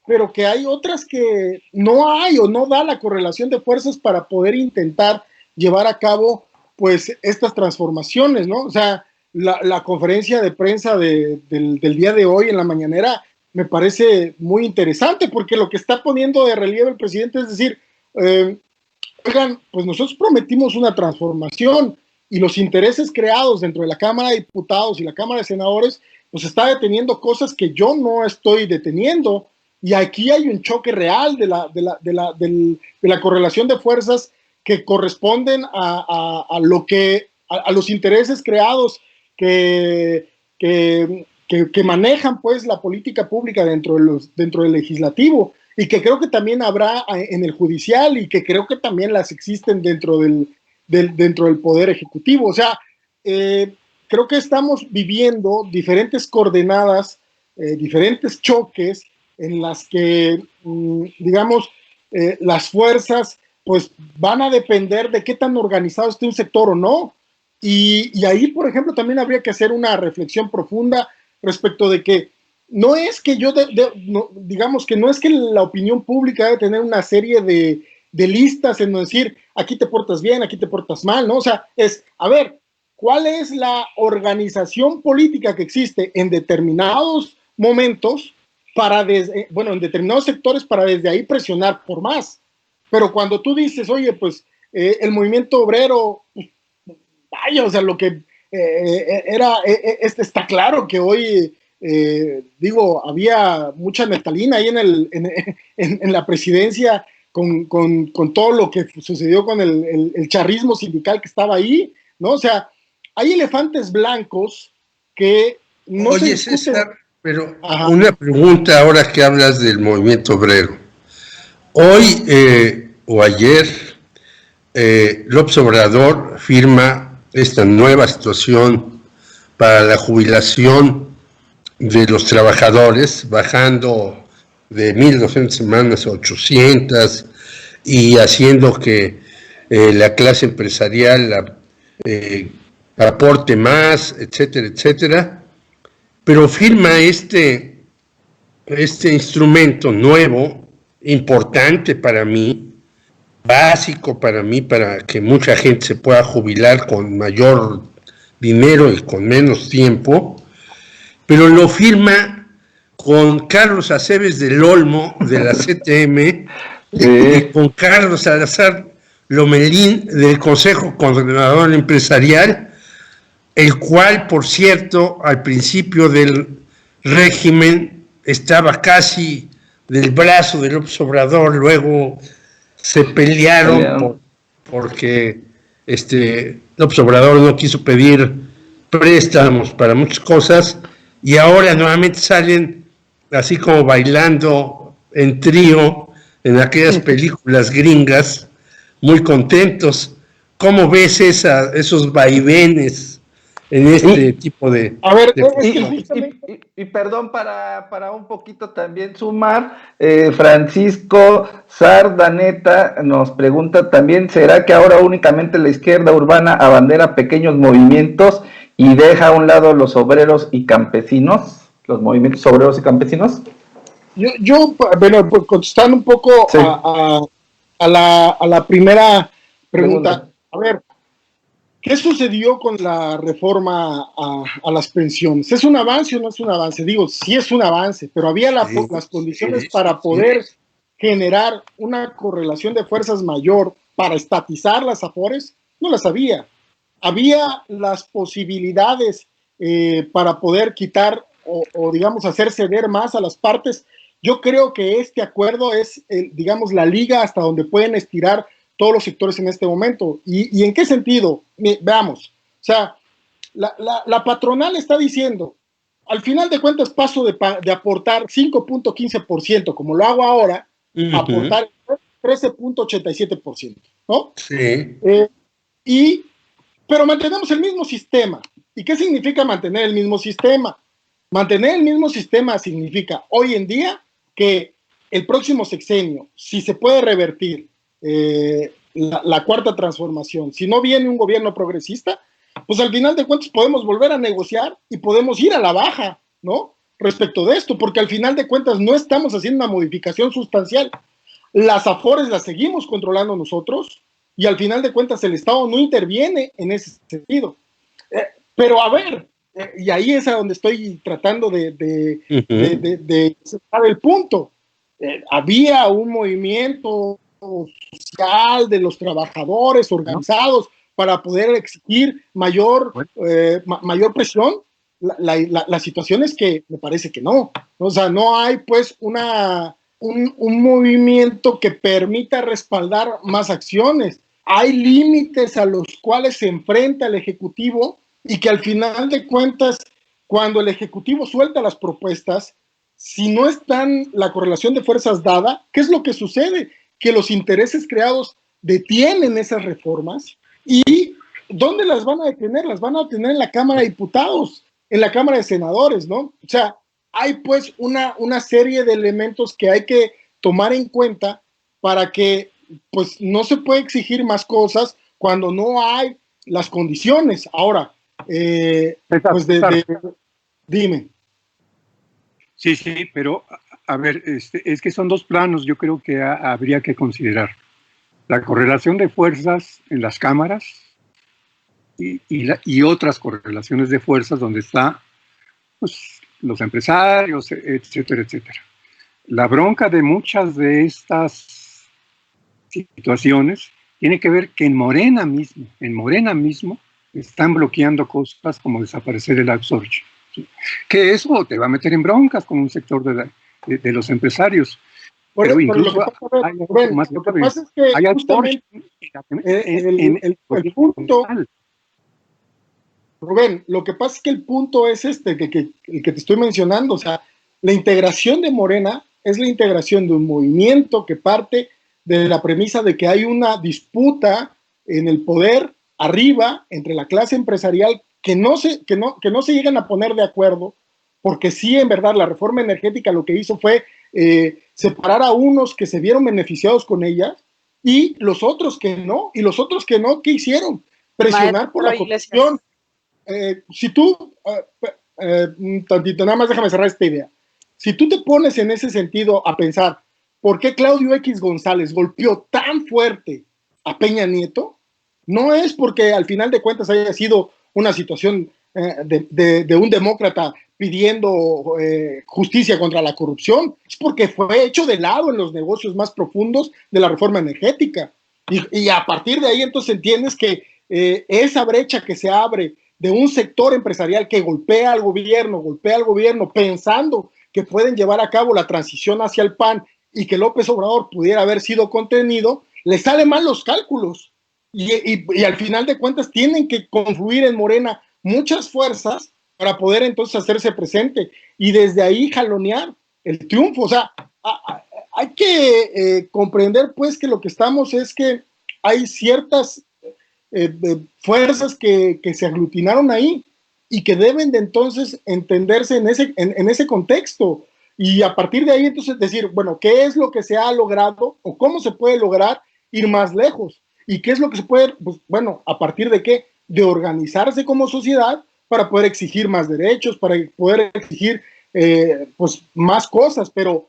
pero que hay otras que no hay o no da la correlación de fuerzas para poder intentar llevar a cabo, pues, estas transformaciones, ¿no? O sea, la conferencia de prensa del día de hoy en la mañanera me parece muy interesante, porque lo que está poniendo de relieve el presidente es decir, oigan, pues nosotros prometimos una transformación y los intereses creados dentro de la Cámara de Diputados y la Cámara de Senadores, pues está deteniendo cosas que yo no estoy deteniendo, y aquí hay un choque real de la correlación de fuerzas que corresponden a los intereses creados que manejan pues la política pública dentro del legislativo, y que creo que también habrá en el judicial, y que creo que también las existen dentro del poder ejecutivo. O sea, creo que estamos viviendo diferentes coordenadas, diferentes choques en las que, digamos, las fuerzas pues van a depender de qué tan organizado esté un sector o no. Y ahí, por ejemplo, también habría que hacer una reflexión profunda respecto de que no es que digamos que no es que la opinión pública debe tener una serie de listas en decir, aquí te portas bien, aquí te portas mal, ¿no? O sea, es, a ver, ¿cuál es la organización política que existe en determinados momentos en determinados sectores para desde ahí presionar por más? Pero cuando tú dices, oye, pues el movimiento obrero, vaya, o sea, lo que está claro que hoy Digo, había mucha naftalina ahí en la presidencia con todo lo que sucedió con el charrismo sindical que estaba ahí, ¿no? O sea, hay elefantes blancos que no se discuten. César, pero Ajá. una pregunta ahora que hablas del movimiento obrero. Hoy o ayer, López Obrador firma esta nueva situación para la jubilación de los trabajadores, bajando de 1.200 semanas a 800 y haciendo que la clase empresarial aporte más, etcétera, etcétera. Pero firma este instrumento nuevo, importante para mí, básico para mí, para que mucha gente se pueda jubilar con mayor dinero y con menos tiempo, pero lo firma con Carlos Aceves del Olmo, de la CTM, y con Carlos Salazar Lomelín, del Consejo Coordinador Empresarial, el cual, por cierto, al principio del régimen estaba casi del brazo de López Obrador, luego se pelearon porque López Obrador no quiso pedir préstamos para muchas cosas y ahora nuevamente salen así como bailando en trío en aquellas películas gringas, muy contentos. ¿Cómo ves esos vaivenes en este tipo de... A ver, y perdón para un poquito también sumar, Francisco Sardaneta nos pregunta también, ¿será que ahora únicamente la izquierda urbana abandera pequeños movimientos y deja a un lado los obreros y campesinos, los movimientos obreros y campesinos? Bueno, pues contestando un poco sí. a la primera pregunta. A ver, ¿qué sucedió con la reforma a las pensiones? ¿Es un avance o no es un avance? Digo, sí es un avance, pero había las condiciones para poder generar una correlación de fuerzas mayor para estatizar las afores, no las había. Había las posibilidades para poder quitar o digamos, hacer ceder más a las partes. Yo creo que este acuerdo es, digamos, la liga hasta donde pueden estirar todos los sectores en este momento. ¿Y en qué sentido? Veamos. O sea, la patronal está diciendo, al final de cuentas paso de aportar 5.15%, como lo hago ahora, a aportar 13.87%, ¿no? Sí. Pero mantenemos el mismo sistema. ¿Y qué significa mantener el mismo sistema? Mantener el mismo sistema significa hoy en día que el próximo sexenio, si se puede revertir la cuarta transformación, si no viene un gobierno progresista, pues al final de cuentas podemos volver a negociar y podemos ir a la baja, ¿no? Respecto de esto, porque al final de cuentas no estamos haciendo una modificación sustancial. Las afores las seguimos controlando nosotros y al final de cuentas el Estado no interviene en ese sentido. Pero a ver, y ahí es a donde estoy tratando de sacar el punto. Había un movimiento social de los trabajadores organizados para poder exigir mayor presión. La situación es que me parece que no. O sea, no hay pues un movimiento que permita respaldar más acciones. Hay límites a los cuales se enfrenta el Ejecutivo y que al final de cuentas, cuando el Ejecutivo suelta las propuestas, si no están la correlación de fuerzas dada, ¿qué es lo que sucede? Que los intereses creados detienen esas reformas y ¿dónde las van a detener? Las van a detener en la Cámara de Diputados, en la Cámara de Senadores, ¿no? O sea, hay pues una serie de elementos que hay que tomar en cuenta para que pues no se puede exigir más cosas cuando no hay las condiciones. Ahora, pues dime. Sí, pero a ver, es que son dos planos, yo creo que habría que considerar. La correlación de fuerzas en las cámaras y otras correlaciones de fuerzas donde está pues, los empresarios, etcétera, etcétera. La bronca de muchas de estas situaciones tiene que ver que en Morena mismo están bloqueando cosas como desaparecer el outsourcing. Que eso te va a meter en broncas con un sector de los empresarios. Pero incluso lo que pasa es que justamente el punto, Rubén, lo que pasa es que el punto es el que te estoy mencionando, o sea, la integración de Morena es la integración de un movimiento que parte de la premisa de que hay una disputa en el poder arriba entre la clase empresarial que no se llegan a poner de acuerdo, porque sí, en verdad, la reforma energética lo que hizo fue separar a unos que se vieron beneficiados con ella y los otros que no, ¿qué hicieron? Presionar por la corrupción. Si tú, tantito, nada más déjame cerrar esta idea. Si tú te pones en ese sentido a pensar, ¿por qué Claudio X González golpeó tan fuerte a Peña Nieto? No es porque al final de cuentas haya sido una situación de un demócrata pidiendo justicia contra la corrupción, es porque fue hecho de lado en los negocios más profundos de la reforma energética. Y a partir de ahí entonces entiendes que esa brecha que se abre de un sector empresarial que golpea al gobierno pensando que pueden llevar a cabo la transición hacia el PAN y que López Obrador pudiera haber sido contenido, le salen mal los cálculos. Y al final de cuentas tienen que confluir en Morena muchas fuerzas para poder entonces hacerse presente y desde ahí jalonear el triunfo. O sea, hay que comprender pues que lo que estamos es que hay ciertas fuerzas que se aglutinaron ahí y que deben de entonces entenderse en ese contexto y a partir de ahí entonces decir, bueno, ¿qué es lo que se ha logrado o cómo se puede lograr ir más lejos? ¿Y qué es lo que se puede, pues bueno, a partir de qué? De organizarse como sociedad para poder exigir más derechos, para poder exigir pues más cosas, pero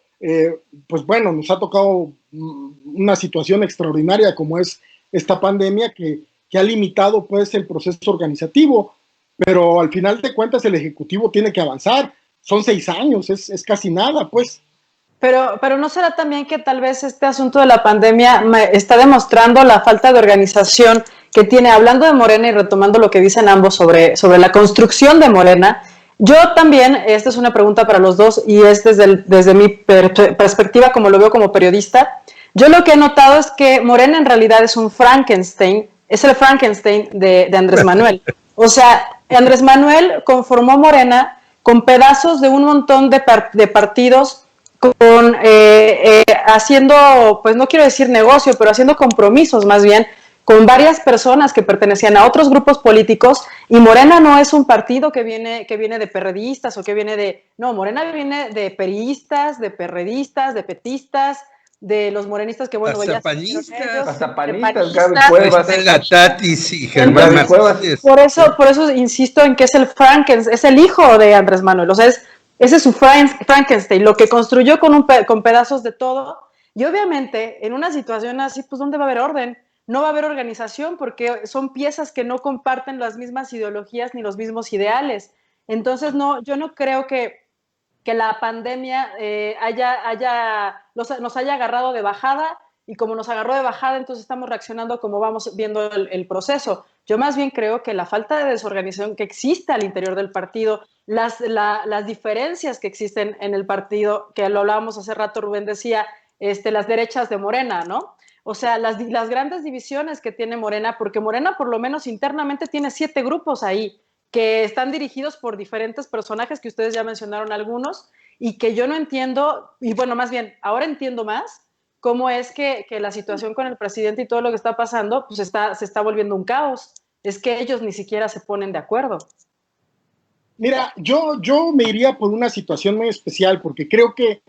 pues bueno, nos ha tocado una situación extraordinaria como es esta pandemia que ha limitado pues el proceso organizativo, pero al final de cuentas el Ejecutivo tiene que avanzar, son 6 años, es casi nada pues. Pero ¿no será también que tal vez este asunto de la pandemia está demostrando la falta de organización que tiene, hablando de Morena y retomando lo que dicen ambos sobre la construcción de Morena? Yo también, esta es una pregunta para los dos y es desde mi perspectiva, como lo veo como periodista, yo lo que he notado es que Morena en realidad es un Frankenstein, es el Frankenstein de Andrés Manuel. O sea, Andrés Manuel conformó Morena con pedazos de un montón de partidos haciendo, pues no quiero decir negocio, pero haciendo compromisos más bien con varias personas que pertenecían a otros grupos políticos, y Morena no es un partido que viene de perredistas o que viene de... No, Morena viene de periistas, de perredistas, de petistas, de los morenistas que, bueno, hasta panistas, Gaby Cuevas, la Tatis y Germán Martínez. Por eso insisto en que es el Frankenstein, es el hijo de Andrés Manuel, o sea, ese es su Frankenstein, lo que construyó con pedazos de todo, y obviamente en una situación así, pues ¿dónde va a haber orden? No va a haber organización porque son piezas que no comparten las mismas ideologías ni los mismos ideales. Entonces, yo no creo que la pandemia nos haya agarrado de bajada, y como nos agarró de bajada, entonces estamos reaccionando como vamos viendo el proceso. Yo más bien creo que la falta de desorganización que existe al interior del partido, las diferencias que existen en el partido, que lo hablábamos hace rato, Rubén decía, las derechas de Morena, ¿no? O sea, las grandes divisiones que tiene Morena, porque Morena por lo menos internamente tiene 7 grupos ahí, que están dirigidos por diferentes personajes que ustedes ya mencionaron algunos, y que yo no entiendo, y bueno, más bien, ahora entiendo más cómo es que la situación con el presidente y todo lo que está pasando, pues se está volviendo un caos. Es que ellos ni siquiera se ponen de acuerdo. Mira, yo me iría por una situación muy especial, porque creo que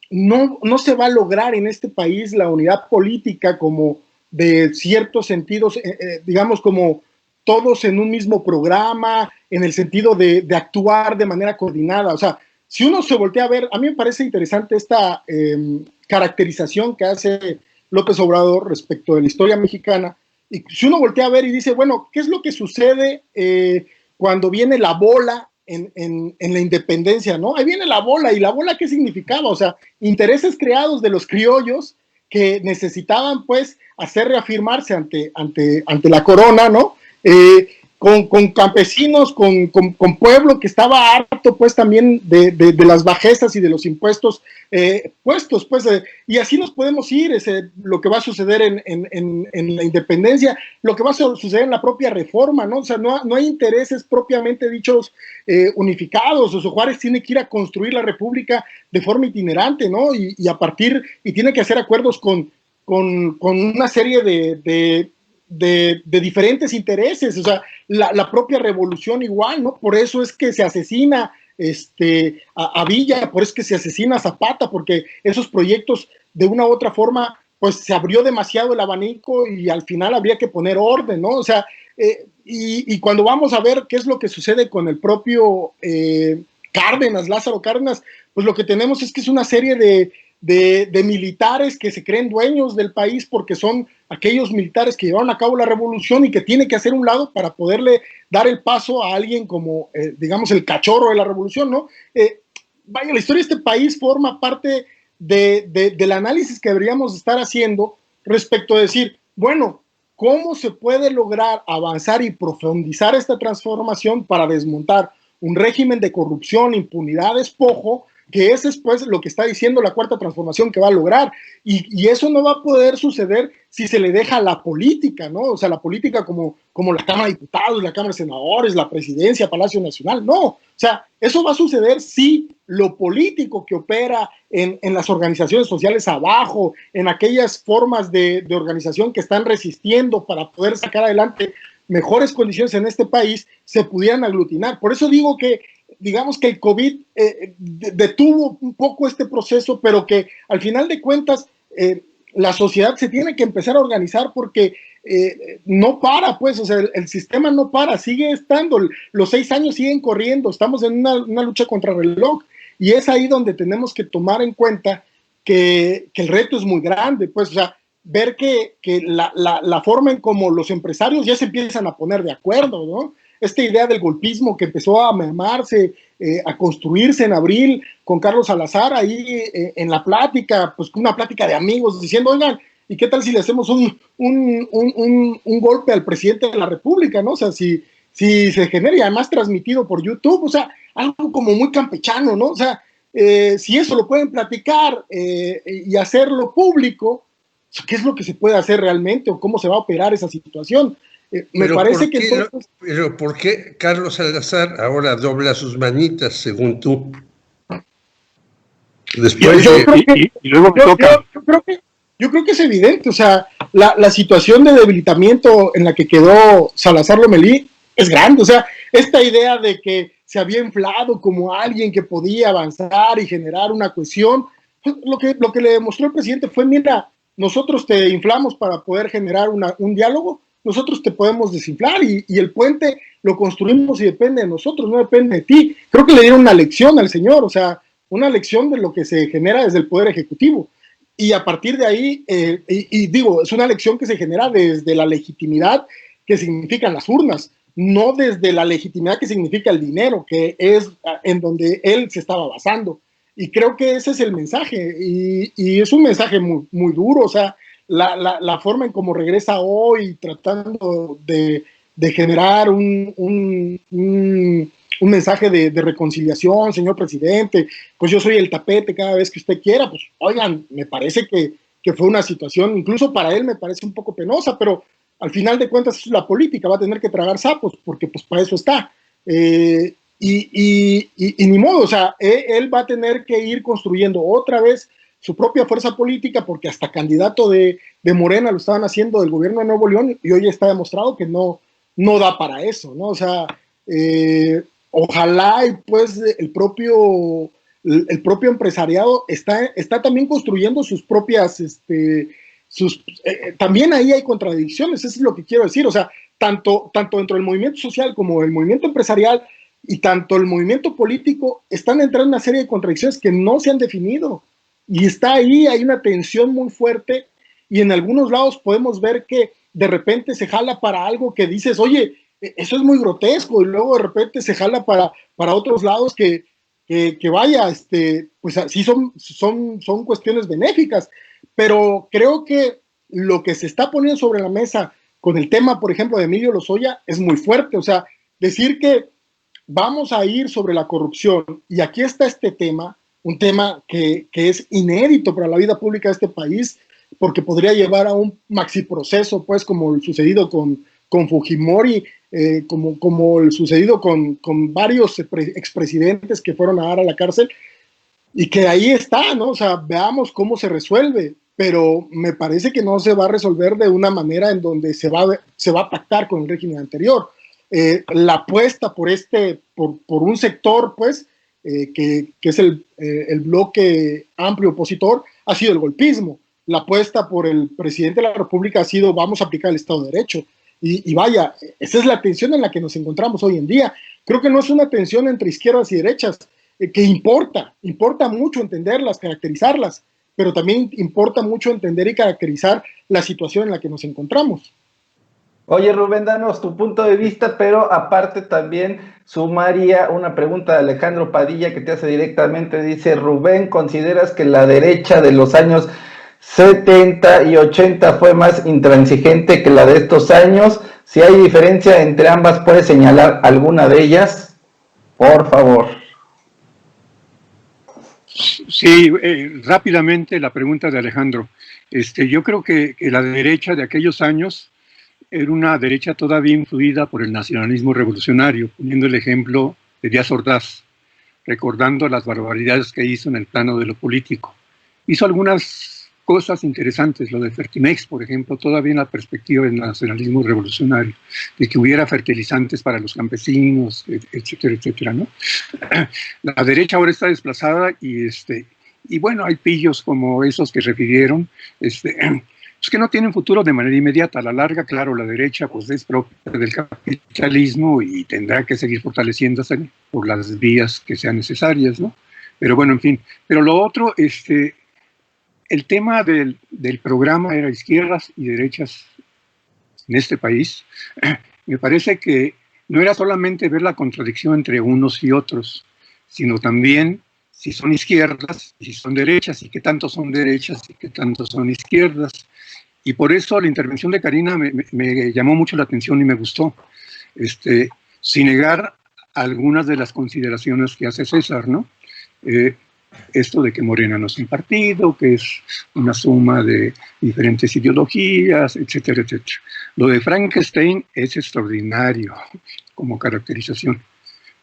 no se va a lograr en este país la unidad política como de ciertos sentidos, digamos como todos en un mismo programa, en el sentido de actuar de manera coordinada. O sea, si uno se voltea a ver, a mí me parece interesante esta caracterización que hace López Obrador respecto de la historia mexicana, y si uno voltea a ver y dice, bueno, ¿qué es lo que sucede cuando viene la bola en la independencia, ¿no? Ahí viene la bola, ¿y la bola qué significaba? O sea, intereses creados de los criollos que necesitaban, pues, hacer reafirmarse ante la corona, ¿no? con campesinos, con pueblo que estaba harto pues también de las bajezas y de los impuestos puestos, pues, y así nos podemos ir, lo que va a suceder en la independencia, lo que va a suceder en la propia reforma, ¿no? O sea, no hay intereses propiamente dichos unificados. O sea, Juárez tiene que ir a construir la república de forma itinerante, ¿no? Y tiene que hacer acuerdos con una serie de diferentes intereses. O sea, la propia revolución igual, ¿no? Por eso es que se asesina a Villa, por eso es que se asesina a Zapata, porque esos proyectos de una u otra forma, pues se abrió demasiado el abanico y al final habría que poner orden, ¿no? O sea, y cuando vamos a ver qué es lo que sucede con el propio Cárdenas, Lázaro Cárdenas, pues lo que tenemos es que es una serie de militares que se creen dueños del país porque son aquellos militares que llevaron a cabo la revolución y que tiene que hacer un lado para poderle dar el paso a alguien como, digamos, el cachorro de la revolución, ¿no? Vaya, la historia de este país forma parte del análisis que deberíamos estar haciendo respecto a decir, bueno, ¿cómo se puede lograr avanzar y profundizar esta transformación para desmontar un régimen de corrupción, impunidad, despojo, que es después lo que está diciendo la cuarta transformación que va a lograr, y eso no va a poder suceder si se le deja a la política, ¿no? O sea, la política como la Cámara de Diputados, la Cámara de Senadores, la Presidencia, Palacio Nacional, no. O sea, eso va a suceder si lo político que opera en las organizaciones sociales abajo, en aquellas formas de organización que están resistiendo para poder sacar adelante mejores condiciones en este país, se pudieran aglutinar. Por eso digo que digamos que el COVID detuvo un poco este proceso, pero que al final de cuentas la sociedad se tiene que empezar a organizar porque no para, pues, o sea, el sistema no para, sigue estando, los 6 años siguen corriendo, estamos en una lucha contra el reloj, y es ahí donde tenemos que tomar en cuenta que el reto es muy grande, pues, o sea, ver que la forma en cómo los empresarios ya se empiezan a poner de acuerdo, ¿no? Esta idea del golpismo que empezó a mermarse, a construirse en abril con Carlos Salazar ahí en la plática, pues una plática de amigos diciendo, oigan, ¿y qué tal si le hacemos un golpe al presidente de la República, ¿no? O sea, si se genera y además transmitido por YouTube, o sea, algo como muy campechano, ¿no? O sea, si eso lo pueden platicar y hacerlo público, ¿qué es lo que se puede hacer realmente o cómo se va a operar esa situación? Me parece que entonces... Pero ¿por qué Carlos Salazar ahora dobla sus manitas, según tú? Después y luego me toca. Yo creo que es evidente, o sea, la situación de debilitamiento en la que quedó Salazar Lomelí es grande, o sea, esta idea de que se había inflado como alguien que podía avanzar y generar una cohesión, pues, lo que le demostró el presidente fue, mira, nosotros te inflamos para poder generar un diálogo, nosotros te podemos desinflar y el puente lo construimos y depende de nosotros, no depende de ti. Creo que le dieron una lección al señor, o sea, una lección de lo que se genera desde el Poder Ejecutivo. Y a partir de ahí, digo, es una lección que se genera desde la legitimidad que significan las urnas, no desde la legitimidad que significa el dinero, que es en donde él se estaba basando. Y creo que ese es el mensaje, y es un mensaje muy, muy duro, o sea, la forma en cómo regresa hoy tratando de generar un mensaje de reconciliación, señor presidente, pues yo soy el tapete cada vez que usted quiera, pues oigan, me parece que fue una situación, incluso para él me parece un poco penosa, pero al final de cuentas la política va a tener que tragar sapos, porque pues para eso está. Y ni modo, o sea, él va a tener que ir construyendo otra vez su propia fuerza política, porque hasta candidato de Morena lo estaban haciendo del gobierno de Nuevo León, y hoy está demostrado que no da para eso, ¿no? O sea, ojalá y pues el propio empresariado está también construyendo sus propias, también ahí hay contradicciones, eso es lo que quiero decir, o sea, tanto dentro del movimiento social como el movimiento empresarial y tanto el movimiento político están entrando en una serie de contradicciones que no se han definido, y está ahí, hay una tensión muy fuerte, y en algunos lados podemos ver que de repente se jala para algo que dices, oye, eso es muy grotesco, y luego de repente se jala para otros lados que vaya, pues sí son cuestiones benéficas, pero creo que lo que se está poniendo sobre la mesa con el tema, por ejemplo, de Emilio Lozoya es muy fuerte. O sea, decir que vamos a ir sobre la corrupción y aquí está este tema, un tema que es inédito para la vida pública de este país, porque podría llevar a un maxiproceso, pues, como el sucedido con Fujimori, como el sucedido con varios expresidentes que fueron a dar a la cárcel, y que ahí está, ¿no? O sea, veamos cómo se resuelve, pero me parece que no se va a resolver de una manera en donde se va a pactar con el régimen anterior. La apuesta por un sector, pues, que es el bloque amplio opositor, ha sido el golpismo. La apuesta por el presidente de la República ha sido vamos a aplicar el Estado de Derecho. Y vaya, esa es la tensión en la que nos encontramos hoy en día. Creo que no es una tensión entre izquierdas y derechas, que importa mucho entenderlas, caracterizarlas, pero también importa mucho entender y caracterizar la situación en la que nos encontramos. Oye, Rubén, danos tu punto de vista, pero aparte también sumaría una pregunta de Alejandro Padilla que te hace directamente. Dice, Rubén, ¿consideras que la derecha de los años 70 y 80 fue más intransigente que la de estos años? Si hay diferencia entre ambas, ¿puedes señalar alguna de ellas? Por favor. Sí, rápidamente la pregunta de Alejandro. Yo creo que la derecha de aquellos años era una derecha todavía influida por el nacionalismo revolucionario, poniendo el ejemplo de Díaz Ordaz, recordando las barbaridades que hizo en el plano de lo político. Hizo algunas cosas interesantes, lo de Fertimex, por ejemplo, todavía en la perspectiva del nacionalismo revolucionario, de que hubiera fertilizantes para los campesinos, etcétera, etcétera, ¿no? La derecha ahora está desplazada y bueno, hay pillos como esos que refirieron, pues que no tienen futuro de manera inmediata. A la larga, claro, la derecha pues es propia del capitalismo y tendrá que seguir fortaleciéndose por las vías que sean necesarias, ¿no? Pero bueno, en fin. Pero lo otro, el tema del programa era izquierdas y derechas en este país. Me parece que no era solamente ver la contradicción entre unos y otros, sino también si son izquierdas y si son derechas, y qué tanto son derechas y qué tanto son izquierdas. Y por eso la intervención de Karina me llamó mucho la atención y me gustó, sin negar algunas de las consideraciones que hace César, ¿no? Esto de que Morena no es un partido, que es una suma de diferentes ideologías, etcétera, etcétera. Lo de Frankenstein es extraordinario como caracterización.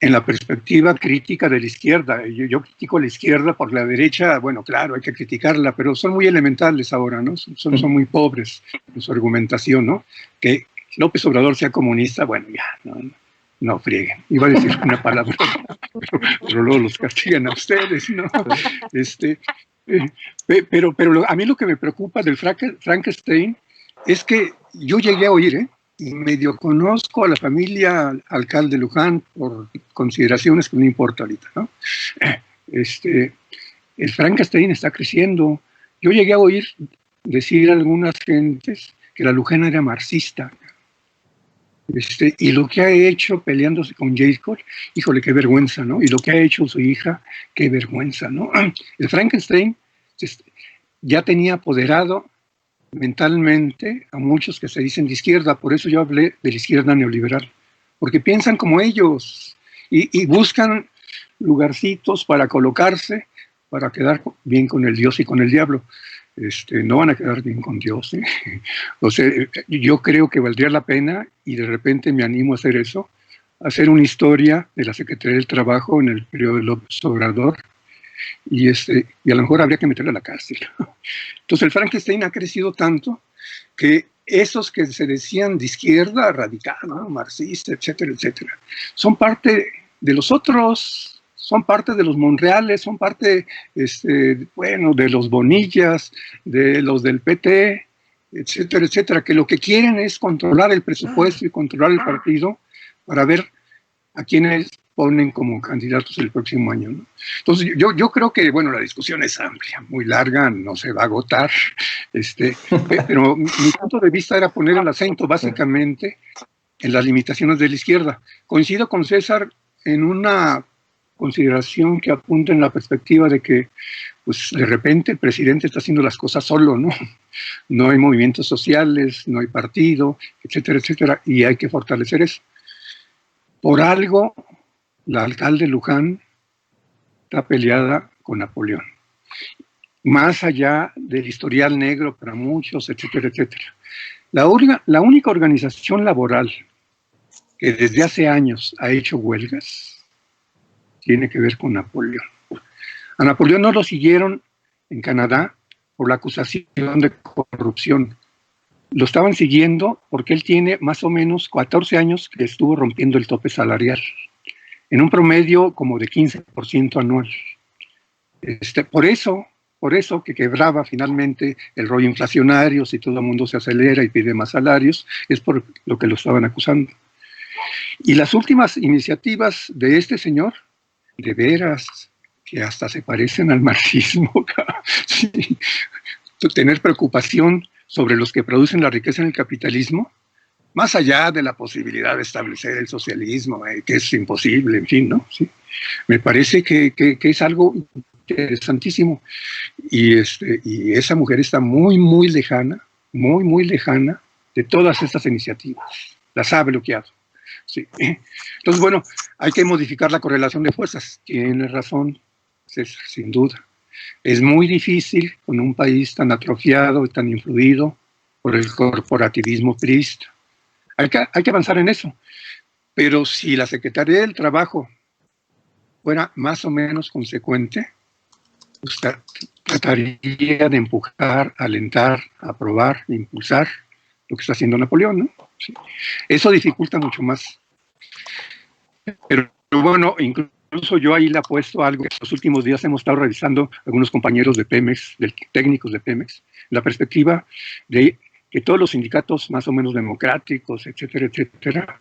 En la perspectiva crítica de la izquierda, yo critico a la izquierda por la derecha, bueno, claro, hay que criticarla, pero son muy elementales ahora, ¿no? Son muy pobres en su argumentación, ¿no? Que López Obrador sea comunista, bueno, ya, no frieguen. Iba a decir una palabra, pero luego los castigan a ustedes, ¿no? Pero a mí lo que me preocupa del Frankenstein es que yo llegué a oír, y medio conozco a la familia alcalde Luján por consideraciones que no importa ahorita, ¿no? El Frankenstein está creciendo. Yo llegué a oír decir a algunas gentes que la Luján era marxista. Y lo que ha hecho peleándose con Jacob, híjole, qué vergüenza, ¿no? Y lo que ha hecho su hija, qué vergüenza, ¿no? El Frankenstein ya tenía apoderado mentalmente a muchos que se dicen de izquierda, por eso yo hablé de la izquierda neoliberal, porque piensan como ellos y buscan lugarcitos para colocarse, para quedar bien con el Dios y con el diablo. No van a quedar bien con Dios, ¿eh? O sea, yo creo que valdría la pena, y de repente me animo a hacer eso, hacer una historia de la Secretaría del Trabajo en el periodo de López Obrador, y a lo mejor habría que meterle a la cárcel. Entonces el Frankenstein ha crecido tanto que esos que se decían de izquierda radical, ¿no? Marxista, etcétera, etcétera, son parte de los otros, son parte de los Monreales, son parte, de los Bonillas, de los del PT, etcétera, etcétera, que lo que quieren es controlar el presupuesto y controlar el partido para ver a quiénes ponen como candidatos el próximo año, ¿no? Entonces yo creo que, bueno, la discusión es amplia, muy larga, no se va a agotar, pero mi punto de vista era poner el acento básicamente en las limitaciones de la izquierda. Coincido con César en una consideración que apunta en la perspectiva de que pues de repente el presidente está haciendo las cosas solo, ¿no? No hay movimientos sociales, no hay partido, etcétera, etcétera, y hay que fortalecer eso. Por algo, la alcalde Luján está peleada con Napoleón. Más allá del historial negro para muchos, etcétera, etcétera. La única organización laboral que desde hace años ha hecho huelgas tiene que ver con Napoleón. A Napoleón no lo siguieron en Canadá por la acusación de corrupción. Lo estaban siguiendo porque él tiene más o menos 14 años que estuvo rompiendo el tope salarial, en un promedio como de 15% anual. Por eso que quebraba finalmente el rollo inflacionario, si todo el mundo se acelera y pide más salarios, es por lo que lo estaban acusando. Y las últimas iniciativas de este señor, de veras, que hasta se parecen al marxismo, sí. Tener preocupación sobre los que producen la riqueza en el capitalismo, más allá de la posibilidad de establecer el socialismo, que es imposible, en fin, ¿no? Sí. Me parece que es algo interesantísimo. Y esa mujer está muy, muy lejana de todas estas iniciativas. Las ha bloqueado. Sí. Entonces, bueno, hay que modificar la correlación de fuerzas. Tiene razón, César, sin duda. Es muy difícil con un país tan atrofiado y tan influido por el corporativismo priista. Hay que avanzar en eso. Pero si la Secretaría del Trabajo fuera más o menos consecuente, pues trataría de empujar, alentar, aprobar, impulsar lo que está haciendo Napoleón, ¿no? Sí. Eso dificulta mucho más. Pero bueno, incluso yo ahí le apuesto algo que en los últimos días hemos estado revisando algunos compañeros de Pemex, técnicos de Pemex, la perspectiva de que todos los sindicatos más o menos democráticos, etcétera, etcétera,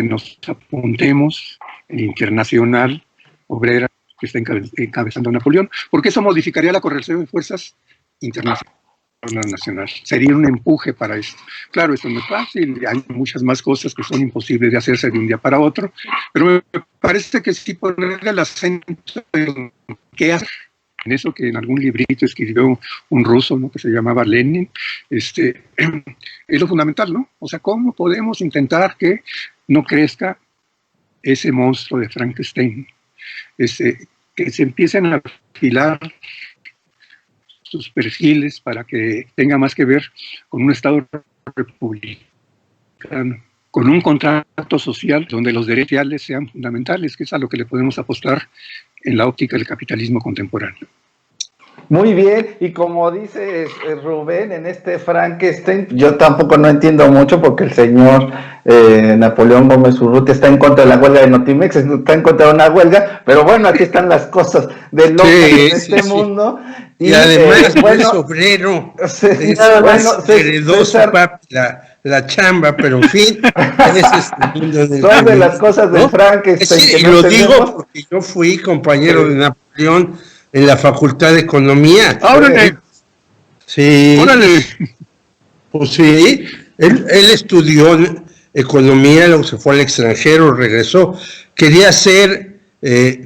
nos apuntemos en Internacional Obrera que está encabezando Napoleón, porque eso modificaría la correlación de fuerzas internacionales. Nacional. Sería un empuje para esto. Claro, esto no es fácil, hay muchas más cosas que son imposibles de hacerse de un día para otro, pero me parece que sí poner el acento en qué hacer, en eso que en algún librito escribió un ruso, ¿no?, que se llamaba Lenin, es lo fundamental, ¿no? O sea, ¿cómo podemos intentar que no crezca ese monstruo de Frankenstein? Que se empiecen a afilar sus perfiles para que tenga más que ver con un Estado republicano, con un contrato social donde los derechos sociales sean fundamentales, que es a lo que le podemos apostar en la óptica del capitalismo contemporáneo. Muy bien, y como dice Rubén, en este Frankenstein, yo tampoco no entiendo mucho porque el señor Napoleón Gómez Urrutia está en contra de la huelga de Notimex, está en contra de una huelga, pero bueno, aquí están las cosas de locas en este mundo. Y además bueno, es obrero, heredó su papi la chamba, pero en fin, ese es el mundo del son de las cosas de Frankenstein. Sí, y lo digo porque yo fui compañero de Napoleón en la Facultad de Economía. ¡Órale! Sí. ¡Órale! Pues sí, él estudió economía, luego se fue al extranjero, regresó. Quería ser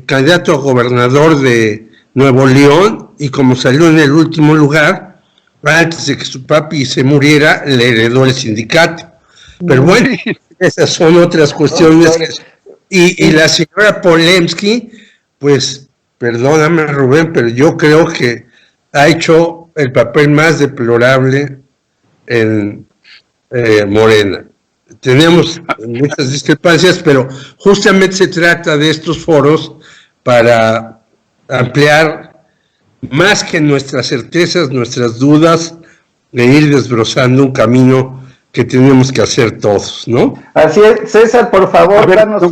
candidato a gobernador de Nuevo León y como salió en el último lugar, antes de que su papi se muriera, le heredó el sindicato. Pero bueno, esas son otras cuestiones. Y la señora Polemsky, pues, perdóname Rubén, pero yo creo que ha hecho el papel más deplorable en Morena. Tenemos muchas discrepancias, pero justamente se trata de estos foros para ampliar más que nuestras certezas, nuestras dudas, de ir desbrozando un camino que tenemos que hacer todos, ¿no? Así es, César, por favor, danos...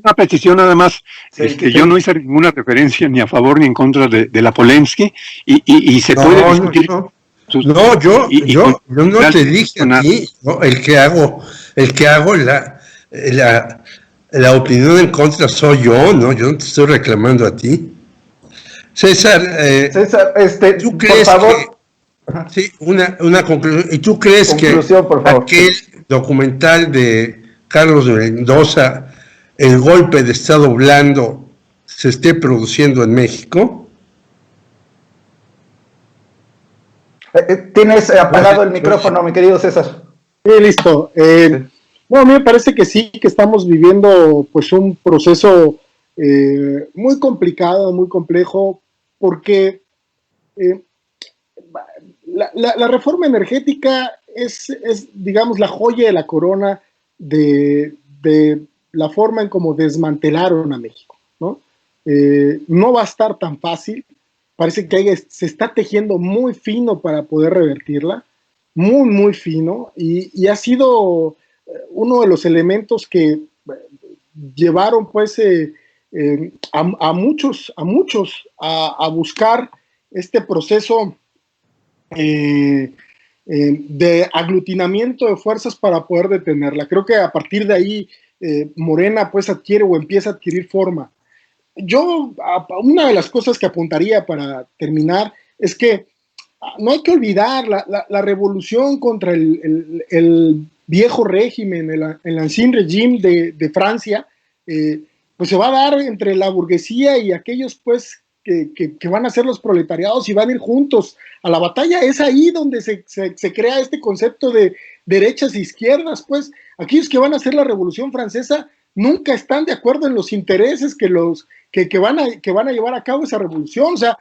Una precisión nada más. Sí, yo no hice ninguna referencia ni a favor ni en contra de la Polemsky y se puede discutir. Yo no te dije a ti, el que hago la opinión en contra soy yo, ¿no? Yo no te estoy reclamando a ti. César, ¿tú crees por favor? Sí, una conclusión. ¿Y tú crees que aquel documental de Carlos Mendoza, El golpe de Estado blando, se esté produciendo en México? Tienes apagado el micrófono, mi querido César. Sí, listo. No, a mí me parece que sí, que estamos viviendo pues un proceso muy complicado, muy complejo, porque la reforma energética es, digamos, la joya de la corona de la forma en cómo desmantelaron a México, ¿no? No va a estar tan fácil. Parece que se está tejiendo muy fino para poder revertirla, muy, muy fino, y ha sido uno de los elementos que llevaron pues a muchos a buscar este proceso de aglutinamiento de fuerzas para poder detenerla. Creo que a partir de ahí Morena pues adquiere o empieza a adquirir forma. Yo, una de las cosas que apuntaría para terminar es que no hay que olvidar la revolución contra el viejo régimen, el ancien régime de Francia, pues se va a dar entre la burguesía y aquellos pues que van a ser los proletariados y van a ir juntos a la batalla. Es ahí donde se crea este concepto de derechas e izquierdas, pues aquellos que van a hacer la revolución francesa nunca están de acuerdo en los intereses que van a llevar a cabo esa revolución. O sea,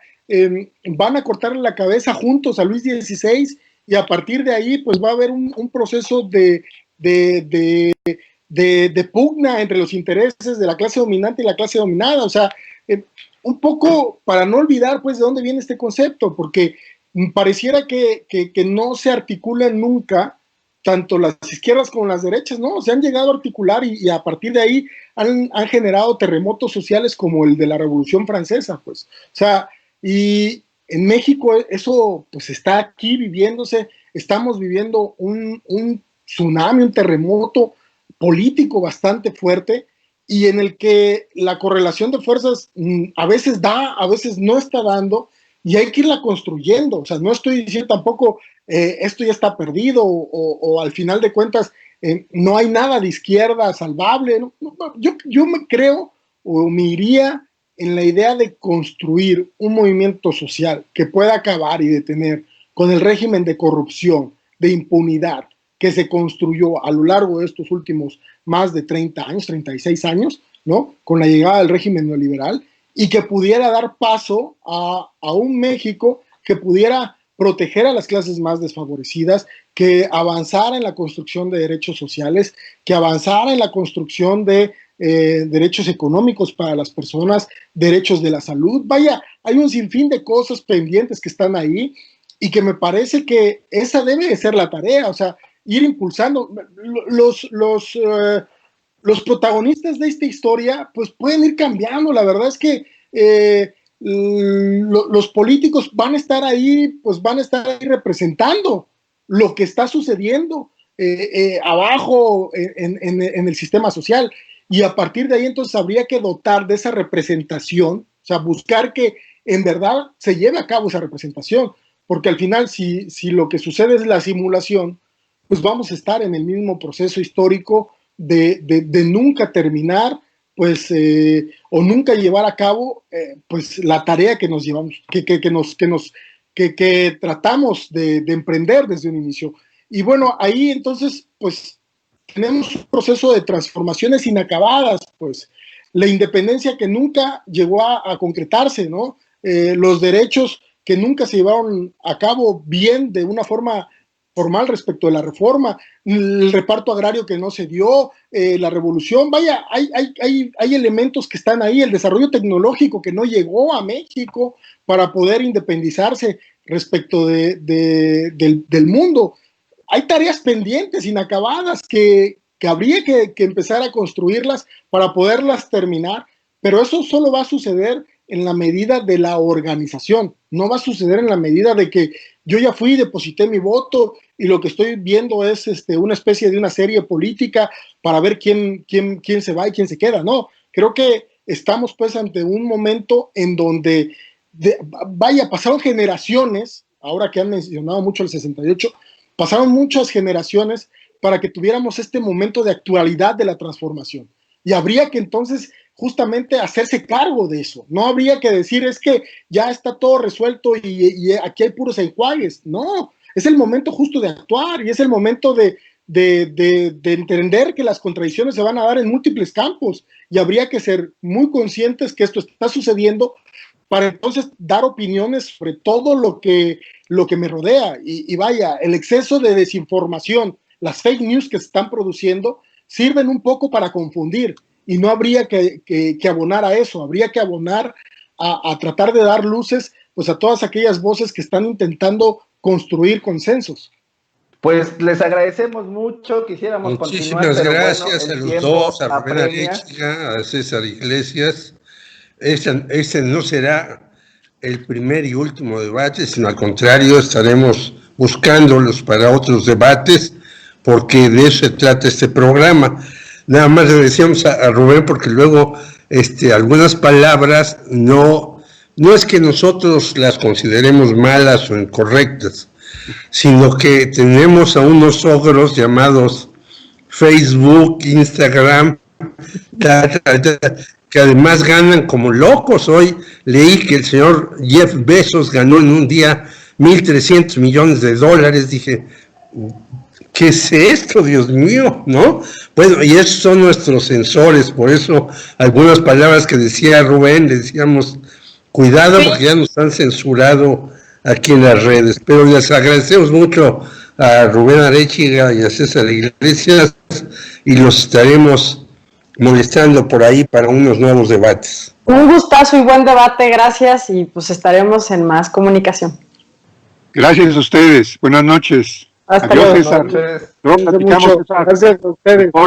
van a cortarle la cabeza juntos a Luis XVI y a partir de ahí pues va a haber un proceso de pugna entre los intereses de la clase dominante y la clase dominada. O sea, un poco para no olvidar pues de dónde viene este concepto, porque pareciera que no se articulan nunca tanto las izquierdas como las derechas, ¿no? Se han llegado a articular y a partir de ahí han generado terremotos sociales como el de la Revolución Francesa, pues. O sea, y en México eso pues está aquí viviéndose, estamos viviendo un tsunami, un terremoto político bastante fuerte y en el que la correlación de fuerzas a veces da, a veces no está dando y hay que irla construyendo. O sea, no estoy diciendo tampoco esto ya está perdido o al final de cuentas no hay nada de izquierda salvable, ¿no? Yo me creo o me iría en la idea de construir un movimiento social que pueda acabar y detener con el régimen de corrupción, de impunidad que se construyó a lo largo de estos últimos más de 30 años, 36 años, ¿no? Con la llegada del régimen neoliberal y que pudiera dar paso a un México que pudiera proteger a las clases más desfavorecidas, que avanzara en la construcción de derechos sociales, que avanzara en la construcción de derechos económicos para las personas, derechos de la salud. Vaya, hay un sinfín de cosas pendientes que están ahí y que me parece que esa debe de ser la tarea, o sea, ir impulsando. Los protagonistas de esta historia pues pueden ir cambiando. La verdad es que los políticos van a estar ahí, pues van a estar ahí representando lo que está sucediendo abajo en el sistema social. Y a partir de ahí entonces habría que dotar de esa representación, o sea, buscar que en verdad se lleve a cabo esa representación, porque al final si lo que sucede es la simulación, pues vamos a estar en el mismo proceso histórico de nunca terminar, pues, o nunca llevar a cabo, pues, la tarea que nos llevamos, que tratamos de emprender desde un inicio. Y bueno, ahí entonces, pues, tenemos un proceso de transformaciones inacabadas, pues, la independencia que nunca llegó a concretarse, ¿no? Los derechos que nunca se llevaron a cabo bien de una forma formal respecto de la reforma, el reparto agrario que no se dio, la revolución. Vaya, hay elementos que están ahí, el desarrollo tecnológico que no llegó a México para poder independizarse respecto del mundo. Hay tareas pendientes, inacabadas, que habría que empezar a construirlas para poderlas terminar, pero eso solo va a suceder en la medida de la organización, no va a suceder en la medida de que yo ya fui, deposité mi voto y lo que estoy viendo es una especie de una serie política para ver quién se va y quién se queda. No, creo que estamos pues ante un momento en donde, pasaron generaciones, ahora que han mencionado mucho el 68, pasaron muchas generaciones para que tuviéramos este momento de actualidad de la transformación. Y habría que entonces justamente hacerse cargo de eso. No habría que decir es que ya está todo resuelto y aquí hay puros enjuagues. No, es el momento justo de actuar y es el momento de entender que las contradicciones se van a dar en múltiples campos y habría que ser muy conscientes que esto está sucediendo para entonces dar opiniones sobre todo lo que me rodea. Y vaya, el exceso de desinformación, las fake news que se están produciendo, sirven un poco para confundir y no habría que abonar a eso, habría que abonar a tratar de dar luces pues a todas aquellas voces que están intentando construir consensos. Pues les agradecemos mucho, quisiéramos muchísimas continuar. Gracias bueno, a los dos, a Rubén Arechiga, a César Iglesias. Este no será el primer y último debate, sino al contrario, estaremos buscándolos para otros debates, porque de eso se trata este programa. Nada más le decíamos a Rubén, porque luego algunas palabras no es que nosotros las consideremos malas o incorrectas, sino que tenemos a unos ogros llamados Facebook, Instagram, que además ganan como locos. Hoy leí que el señor Jeff Bezos ganó en un día $1,300 millones. Dije, ¿qué es esto, Dios mío? ¿No? Bueno, y esos son nuestros censores, por eso algunas palabras que decía Rubén, le decíamos, cuidado porque ya nos han censurado aquí en las redes. Pero les agradecemos mucho a Rubén Arechiga y a César Iglesias y los estaremos molestando por ahí para unos nuevos debates. Un gustazo y buen debate, gracias, y pues estaremos en más comunicación. Gracias a ustedes, buenas noches. Hasta Adiós, luego. César. Noches. Luego platicamos, César. Gracias a ustedes.